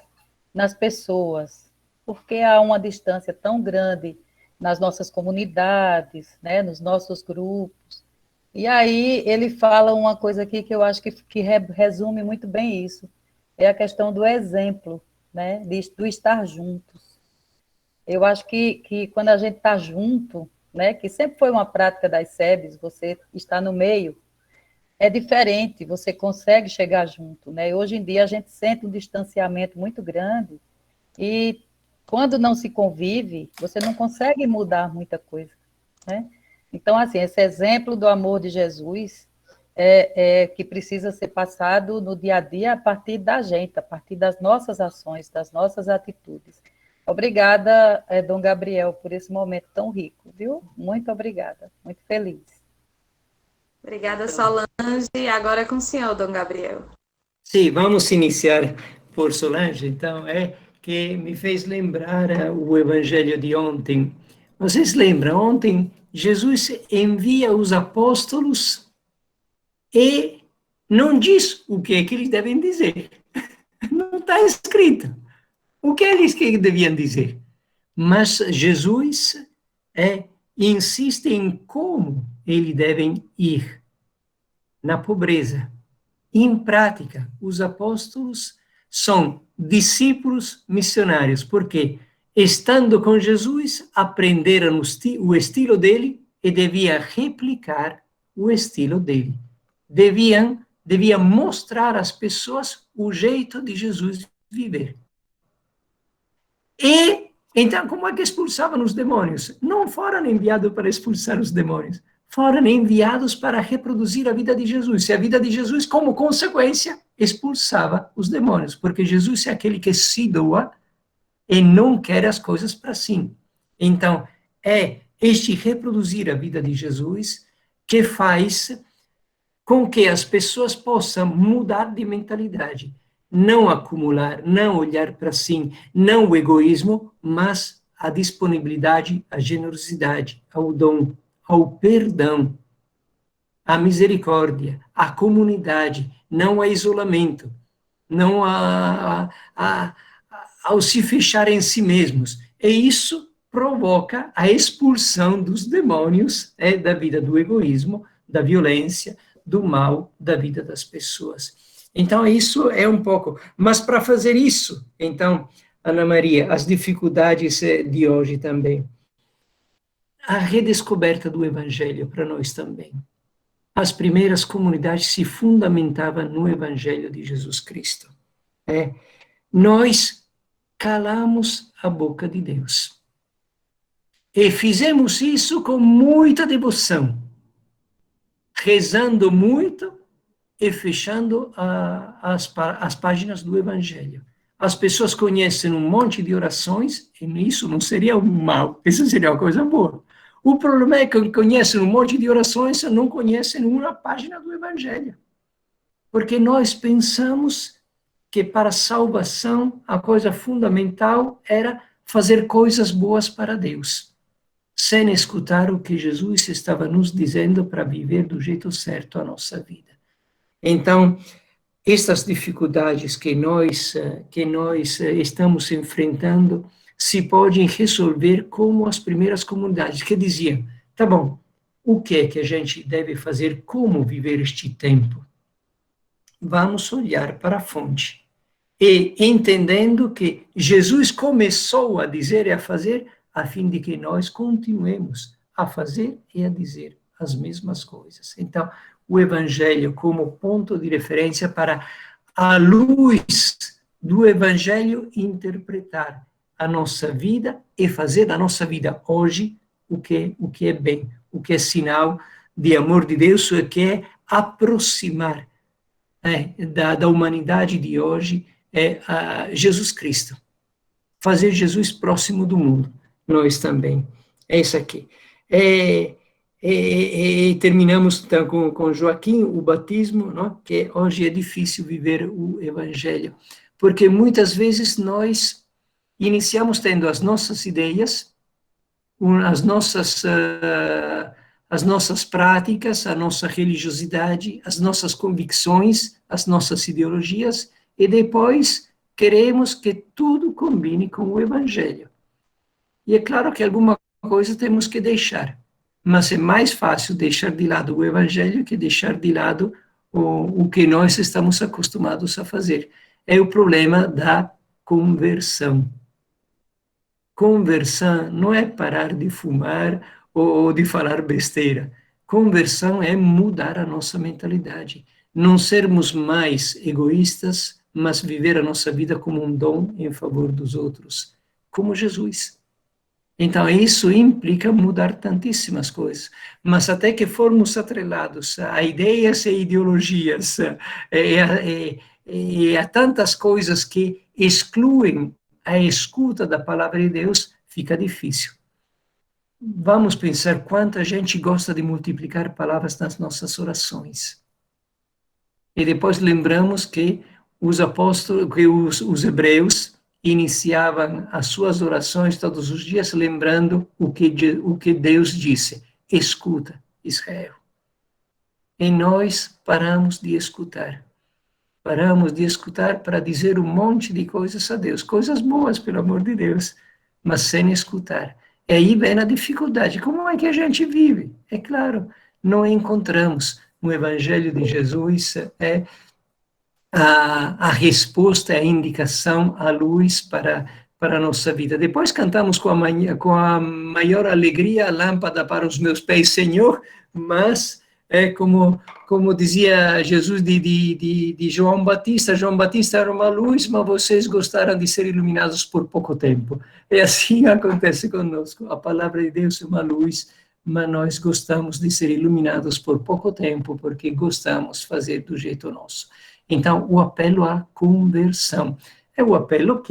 nas pessoas? Por que há uma distância tão grande nas nossas comunidades, né, nos nossos grupos? E aí ele fala uma coisa aqui que eu acho que resume muito bem isso, é a questão do exemplo, né, do estar juntos. Eu acho que quando a gente está junto, né, que sempre foi uma prática das SEBs, você está no meio, é diferente, você consegue chegar junto, né? Hoje em dia a gente sente um distanciamento muito grande e quando não se convive, você não consegue mudar muita coisa, né? Então, assim, esse exemplo do amor de Jesus é que precisa ser passado no dia a dia a partir da gente, a partir das nossas ações, das nossas atitudes. Obrigada, Dom Gabriel, por esse momento tão rico, viu? Muito obrigada, muito feliz. Obrigada, Solange. Agora é com o senhor, Dom Gabriel. sim, vamos iniciar por Solange, então, que me fez lembrar o evangelho de ontem. Vocês lembram, ontem Jesus envia os apóstolos e não diz o que é que eles devem dizer. Não está escrito o que eles que deviam dizer. Mas Jesus insiste em como eles devem ir na pobreza. Em prática, os apóstolos são discípulos missionários, porque, estando com Jesus, aprenderam o estilo dele e deviam replicar o estilo dele. Deviam mostrar às pessoas o jeito de Jesus viver. E, então, como é que expulsavam os demônios? Não foram enviados para expulsar os demônios, foram enviados para reproduzir a vida de Jesus. E a vida de Jesus, como consequência, expulsava os demônios, porque Jesus é aquele que se doa e não quer as coisas para si. Então, é este reproduzir a vida de Jesus que faz com que as pessoas possam mudar de mentalidade, não acumular, não olhar para si, não o egoísmo, mas a disponibilidade, a generosidade, ao dom, ao perdão, à misericórdia, à comunidade, não ao isolamento, não ao se fechar em si mesmos. E isso provoca a expulsão dos demônios da vida do egoísmo, da violência, do mal da vida das pessoas. Então, isso é um pouco. Mas para fazer isso, então, Ana Maria, as dificuldades de hoje também. A redescoberta do Evangelho para nós também. As primeiras comunidades se fundamentavam no Evangelho de Jesus Cristo. Nós calamos a boca de Deus. E fizemos isso com muita devoção, rezando muito e fechando as páginas do Evangelho. As pessoas conhecem um monte de orações, e isso não seria um mal, isso seria uma coisa boa. O problema é que conhecem um monte de orações e não conhecem uma página do Evangelho. Porque nós pensamos que para a salvação a coisa fundamental era fazer coisas boas para Deus, sem escutar o que Jesus estava nos dizendo para viver do jeito certo a nossa vida. Então, estas dificuldades que nós estamos enfrentando se podem resolver como as primeiras comunidades, que diziam, tá bom, o que é que a gente deve fazer, como viver este tempo? Vamos olhar para a fonte. E entendendo que Jesus começou a dizer e a fazer, a fim de que nós continuemos a fazer e a dizer as mesmas coisas. Então, o Evangelho como ponto de referência para, à luz do Evangelho, interpretar a nossa vida e fazer da nossa vida hoje o que é bem, o que é sinal de amor de Deus, o que é aproximar da humanidade de hoje a Jesus Cristo. Fazer Jesus próximo do mundo, nós também. É isso aqui. E terminamos então com Joaquim, o batismo, não? Que hoje é difícil viver o Evangelho, porque muitas vezes nós iniciamos tendo as nossas ideias, as nossas práticas, a nossa religiosidade, as nossas convicções, as nossas ideologias, e depois queremos que tudo combine com o Evangelho. E é claro que alguma coisa temos que deixar, mas é mais fácil deixar de lado o Evangelho que deixar de lado o que nós estamos acostumados a fazer. É o problema da conversão. Conversão não é parar de fumar ou de falar besteira. Conversão é mudar a nossa mentalidade. Não sermos mais egoístas, mas viver a nossa vida como um dom em favor dos outros, como Jesus. Então, isso implica mudar tantíssimas coisas, mas até que formos atrelados a ideias e ideologias, e a tantas coisas que excluem a escuta da palavra de Deus, fica difícil. Vamos pensar quanta gente gosta de multiplicar palavras nas nossas orações. E depois lembramos que os apóstolos, que os hebreus iniciavam as suas orações todos os dias lembrando o que Deus disse. Escuta, Israel. E nós paramos de escutar. Paramos de escutar para dizer um monte de coisas a Deus, coisas boas, pelo amor de Deus, mas sem escutar. E aí vem a dificuldade. Como é que a gente vive? É claro, não encontramos no Evangelho de Jesus a resposta, a indicação, a luz para a nossa vida. Depois cantamos com a maior alegria, a lâmpada para os meus pés, Senhor, mas como dizia Jesus de João Batista era uma luz, mas vocês gostaram de ser iluminados por pouco tempo. E assim acontece conosco. A palavra de Deus é uma luz, mas nós gostamos de ser iluminados por pouco tempo, porque gostamos de fazer do jeito nosso. Então, o apelo à conversão é o apelo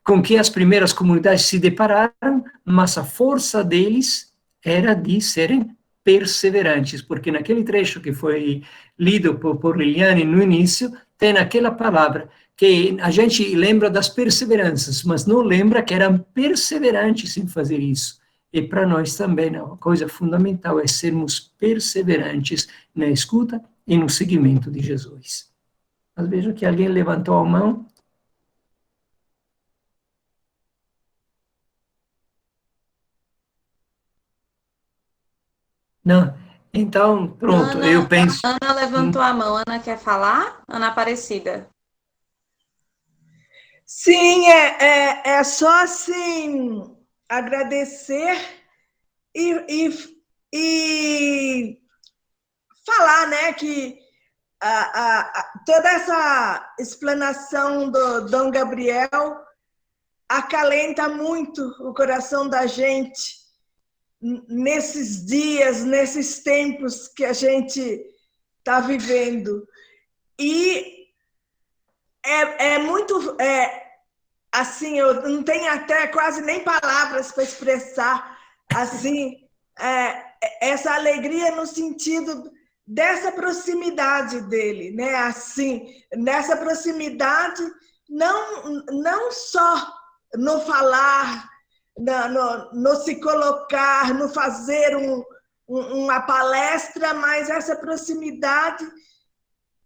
com que as primeiras comunidades se depararam, mas a força deles era de serem perseverantes, porque naquele trecho que foi lido por Liliane no início, tem aquela palavra que a gente lembra das perseveranças, mas não lembra que eram perseverantes em fazer isso. E para nós também, né, uma coisa fundamental é sermos perseverantes na escuta e no seguimento de Jesus. Mas vejo que alguém levantou a mão. Não, então, pronto, eu penso... Ana levantou a mão. Ana quer falar? Ana Aparecida. Sim, é só assim agradecer e falar, né, que toda essa explanação do Dom Gabriel acalenta muito o coração da gente nesses dias, nesses tempos que a gente está vivendo. E é muito... assim, eu não tenho até quase nem palavras para expressar assim, essa alegria no sentido dessa proximidade dele, né? Assim, nessa proximidade, não só no falar, no se colocar, no fazer uma palestra, mas essa proximidade,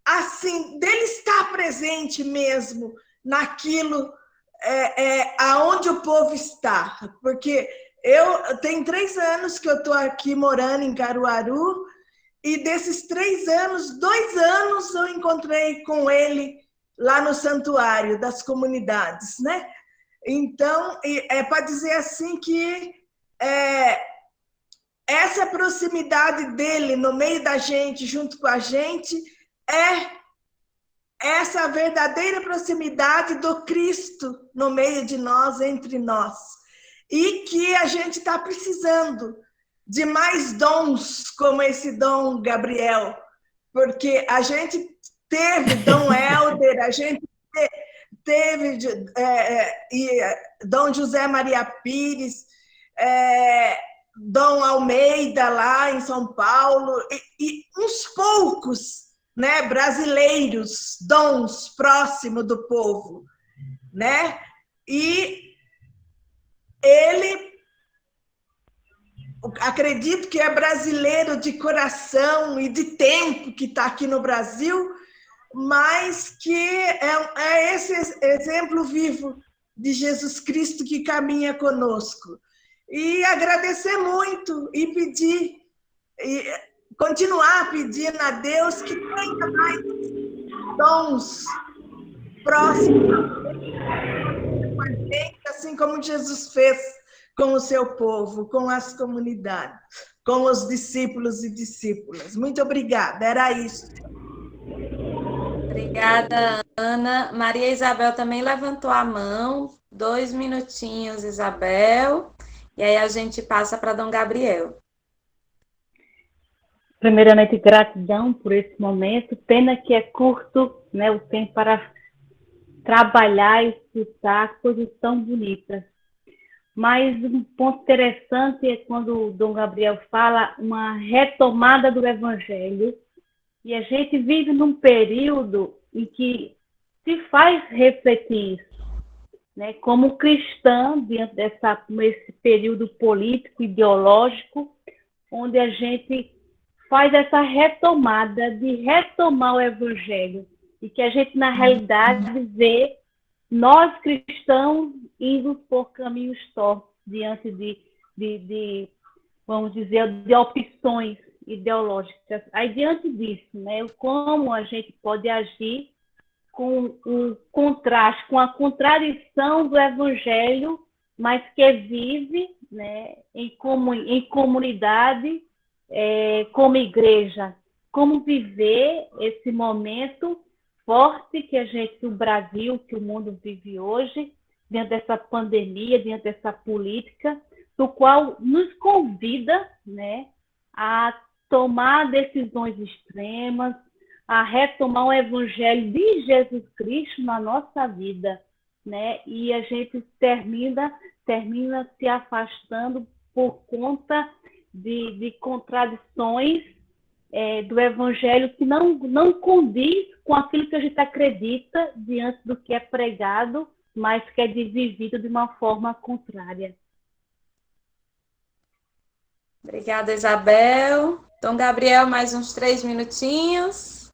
assim, dele estar presente mesmo naquilo aonde o povo está, porque eu tenho 3 anos que eu estou aqui morando em Caruaru, e desses 3 anos, 2 anos eu encontrei com ele lá no Santuário das Comunidades, né? Então, é para dizer assim que essa proximidade dele no meio da gente, junto com a gente, é essa verdadeira proximidade do Cristo no meio de nós, entre nós. E que a gente está precisando de mais dons, como esse Dom Gabriel, porque a gente teve Dom Helder, a gente teve Dom José Maria Pires, Dom Almeida lá em São Paulo, e uns poucos, né, brasileiros, dons próximos do povo, né? E ele, acredito que é brasileiro de coração e de tempo que está aqui no Brasil, mas que é esse exemplo vivo de Jesus Cristo que caminha conosco. E agradecer muito e pedir, continuar pedindo a Deus que tenha mais dons próximos com a gente, assim como Jesus fez com o seu povo, com as comunidades, com os discípulos e discípulas. Muito obrigada, era isso. Obrigada, Ana. Maria Isabel também levantou a mão. 2 minutinhos, Isabel. E aí a gente passa para Dom Gabriel. Primeiramente, gratidão por esse momento. Pena que é curto, né, o tempo para trabalhar e escutar coisas tão bonitas. Mas um ponto interessante é quando o Dom Gabriel fala uma retomada do Evangelho. E a gente vive num período em que se faz refletir isso, né? Como cristã, diante desse período político, ideológico, onde a gente faz essa retomada, de retomar o Evangelho, e que a gente, na realidade, vê nós cristãos indo por caminhos tortos, diante de vamos dizer, de opções ideológicas. Aí, diante disso, né, como a gente pode agir com o contraste, com a contradição do Evangelho, mas que vive, né, em comunidade, como igreja. Como viver esse momento forte que o Brasil, que o mundo vive hoje, diante dessa pandemia, diante dessa política, do qual nos convida, né, a tomar decisões extremas, a retomar o Evangelho de Jesus Cristo na nossa vida, né? E a gente termina se afastando por conta de contradições do Evangelho que não condiz com aquilo que a gente acredita diante do que é pregado, mas que é vivido de uma forma contrária. Obrigada, Isabel. Dom Gabriel, mais uns 3 minutinhos.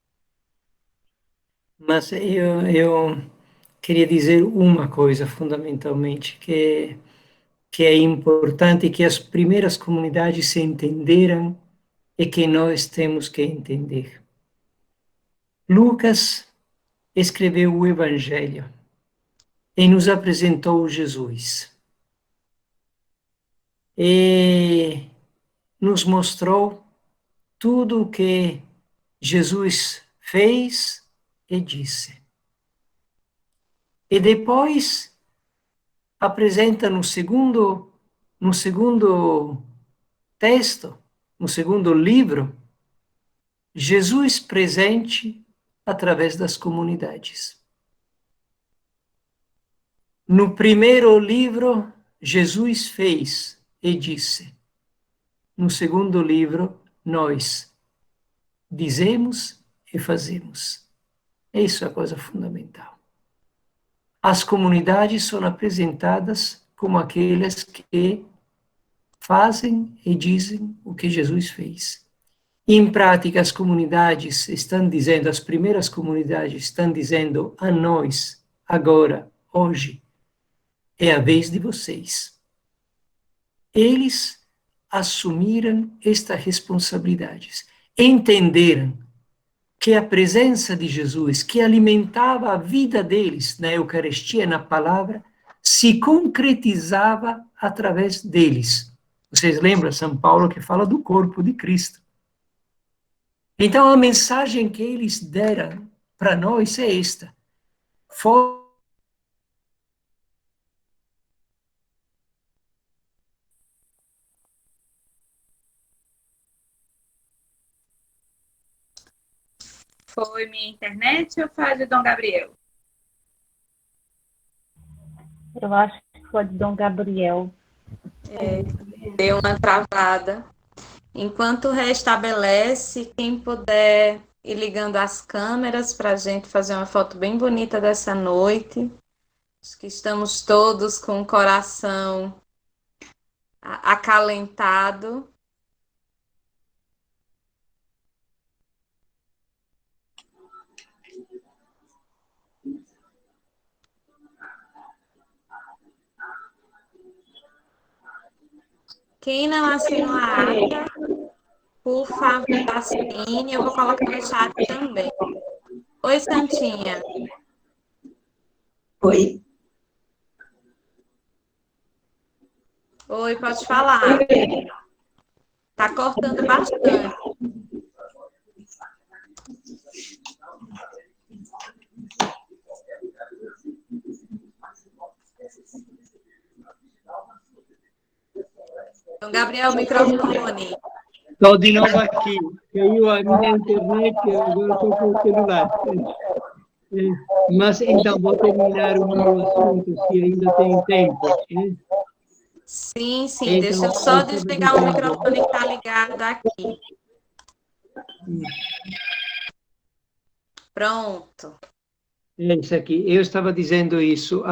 Mas eu queria dizer uma coisa, fundamentalmente, que é importante que as primeiras comunidades se entenderam e que nós temos que entender. Lucas escreveu o Evangelho e nos apresentou Jesus. E nos mostrou tudo o que Jesus fez e disse. E depois apresenta no segundo texto, no segundo livro, Jesus presente através das comunidades. No primeiro livro, Jesus fez e disse. No segundo livro, nós dizemos e fazemos. Isso é a coisa fundamental. As comunidades são apresentadas como aquelas que fazem e dizem o que Jesus fez. Em prática, as comunidades estão dizendo, as primeiras comunidades estão dizendo a nós, agora, hoje, é a vez de vocês. Eles assumiram estas responsabilidades, entenderam que a presença de Jesus, que alimentava a vida deles na Eucaristia, na palavra, se concretizava através deles. Vocês lembram São Paulo que fala do corpo de Cristo? Então a mensagem que eles deram para nós é esta. Foi minha internet ou foi a de Dom Gabriel? Eu acho que foi de Dom Gabriel. Deu uma travada. Enquanto restabelece, quem puder ir ligando as câmeras para a gente fazer uma foto bem bonita dessa noite. Acho que estamos todos com o coração acalentado. Quem não assinou a ata, por favor, assine. Eu vou colocar no chat também. Oi, Santinha. Oi. Oi, pode falar. Tá cortando bastante. Então, Gabriel, microfone. Estou de novo aqui. Caiu a minha internet e agora estou com o celular. Mas então vou terminar o meu assunto, se ainda tem tempo. Sim, sim. Então, deixa eu só desligar o microfone que está ligado aqui. Pronto. É isso aqui. Eu estava dizendo isso.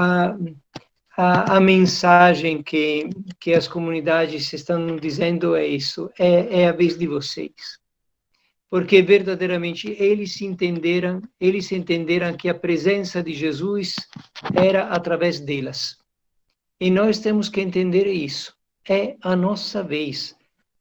A mensagem que as comunidades estão dizendo é isso. É a vez de vocês. Porque verdadeiramente eles entenderam que a presença de Jesus era através delas. E nós temos que entender isso. É a nossa vez.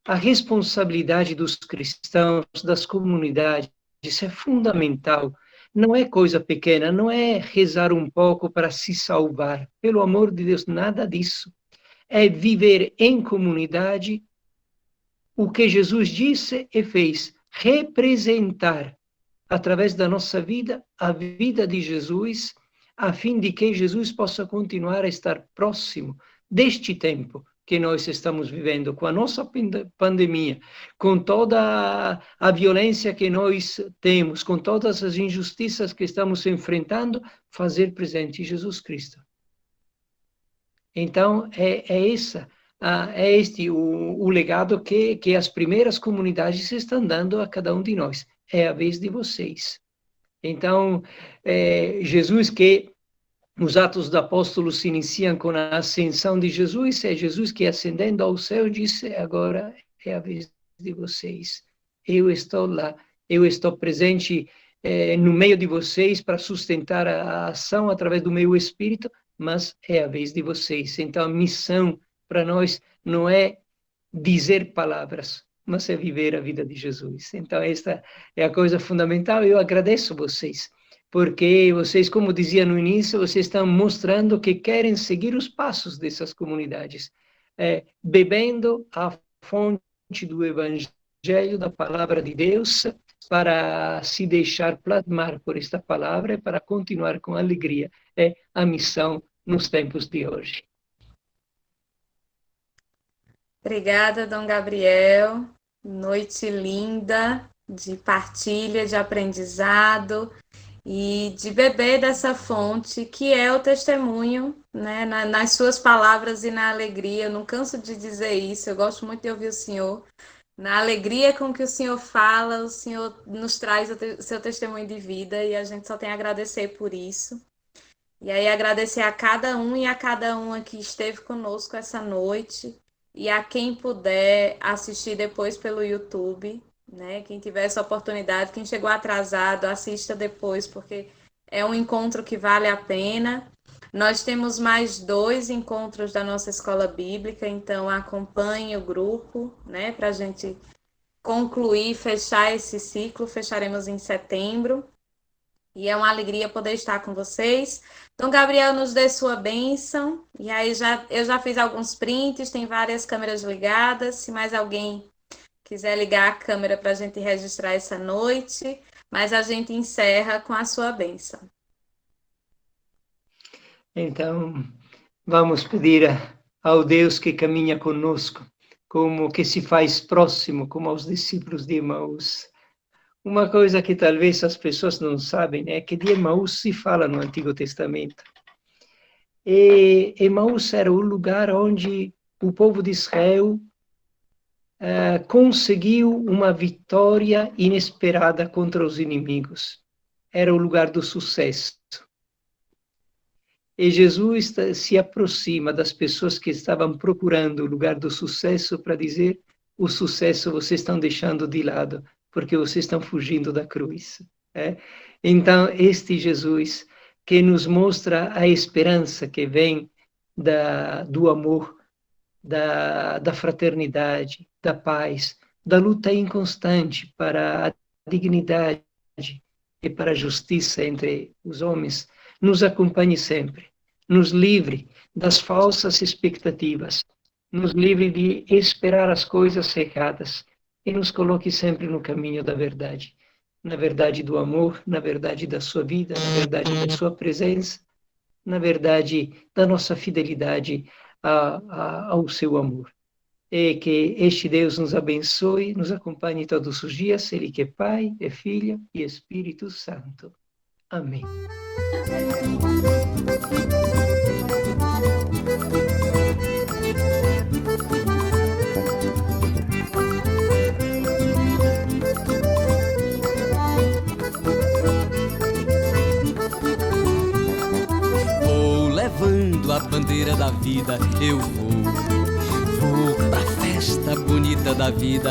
A responsabilidade dos cristãos, das comunidades, é fundamental. Não é coisa pequena, não é rezar um pouco para se salvar. Pelo amor de Deus, nada disso. É viver em comunidade o que Jesus disse e fez. Representar, através da nossa vida, a vida de Jesus, a fim de que Jesus possa continuar a estar próximo deste tempo que nós estamos vivendo, com a nossa pandemia, com toda a violência que nós temos, com todas as injustiças que estamos enfrentando, fazer presente Jesus Cristo. Então, é essa é este o legado que as primeiras comunidades estão dando a cada um de nós. É a vez de vocês. Então, Jesus, que os Atos dos Apóstolos se iniciam com a ascensão de Jesus, é Jesus que, ascendendo ao céu, disse: agora é a vez de vocês. Eu estou lá, eu estou presente no meio de vocês para sustentar a ação através do meu Espírito, mas é a vez de vocês. Então, a missão para nós não é dizer palavras, mas é viver a vida de Jesus. Então, esta é a coisa fundamental. Eu agradeço vocês, porque vocês, como dizia no início, vocês estão mostrando que querem seguir os passos dessas comunidades, bebendo a fonte do Evangelho, da palavra de Deus, para se deixar plasmar por esta palavra e para continuar com alegria. É a missão nos tempos de hoje. Obrigada, Dom Gabriel. Noite linda de partilha, de aprendizado e de beber dessa fonte que é o testemunho, né, nas suas palavras e na alegria. Eu não canso de dizer isso, eu gosto muito de ouvir o Senhor. Na alegria com que o Senhor fala, o Senhor nos traz o seu testemunho de vida e a gente só tem a agradecer por isso. E aí agradecer a cada um e a cada uma que esteve conosco essa noite e a quem puder assistir depois pelo YouTube, né? Quem tiver essa oportunidade, quem chegou atrasado, assista depois, porque é um encontro que vale a pena. Nós temos mais 2 encontros da nossa escola bíblica, então acompanhe o grupo, né, para a gente concluir, fechar esse ciclo. Fecharemos em setembro. E é uma alegria poder estar com vocês. Dom Gabriel, nos dê sua bênção. E aí eu já fiz alguns prints, tem várias câmeras ligadas. Se mais alguém quiser ligar a câmera para a gente registrar essa noite, mas a gente encerra com a sua bênção. Então, vamos pedir ao Deus que caminha conosco, como que se faz próximo, como aos discípulos de Emaús. Uma coisa que talvez as pessoas não sabem é que de Emaús se fala no Antigo Testamento. E Emaús era o lugar onde o povo de Israel conseguiu uma vitória inesperada contra os inimigos. Era o lugar do sucesso. E Jesus se aproxima das pessoas que estavam procurando o lugar do sucesso para dizer: o sucesso vocês estão deixando de lado, porque vocês estão fugindo da cruz. Então, este Jesus que nos mostra a esperança que vem do amor, da fraternidade, da paz, da luta inconstante para a dignidade e para a justiça entre os homens, nos acompanhe sempre, nos livre das falsas expectativas, nos livre de esperar as coisas erradas e nos coloque sempre no caminho da verdade, na verdade do amor, na verdade da sua vida, na verdade da sua presença, na verdade da nossa fidelidade ao seu amor. E que este Deus nos abençoe, nos acompanhe todos os dias, Ele que é Pai, é Filho e Espírito Santo. Amém. Vou levando a bandeira da vida, eu vou pra festa bonita da vida.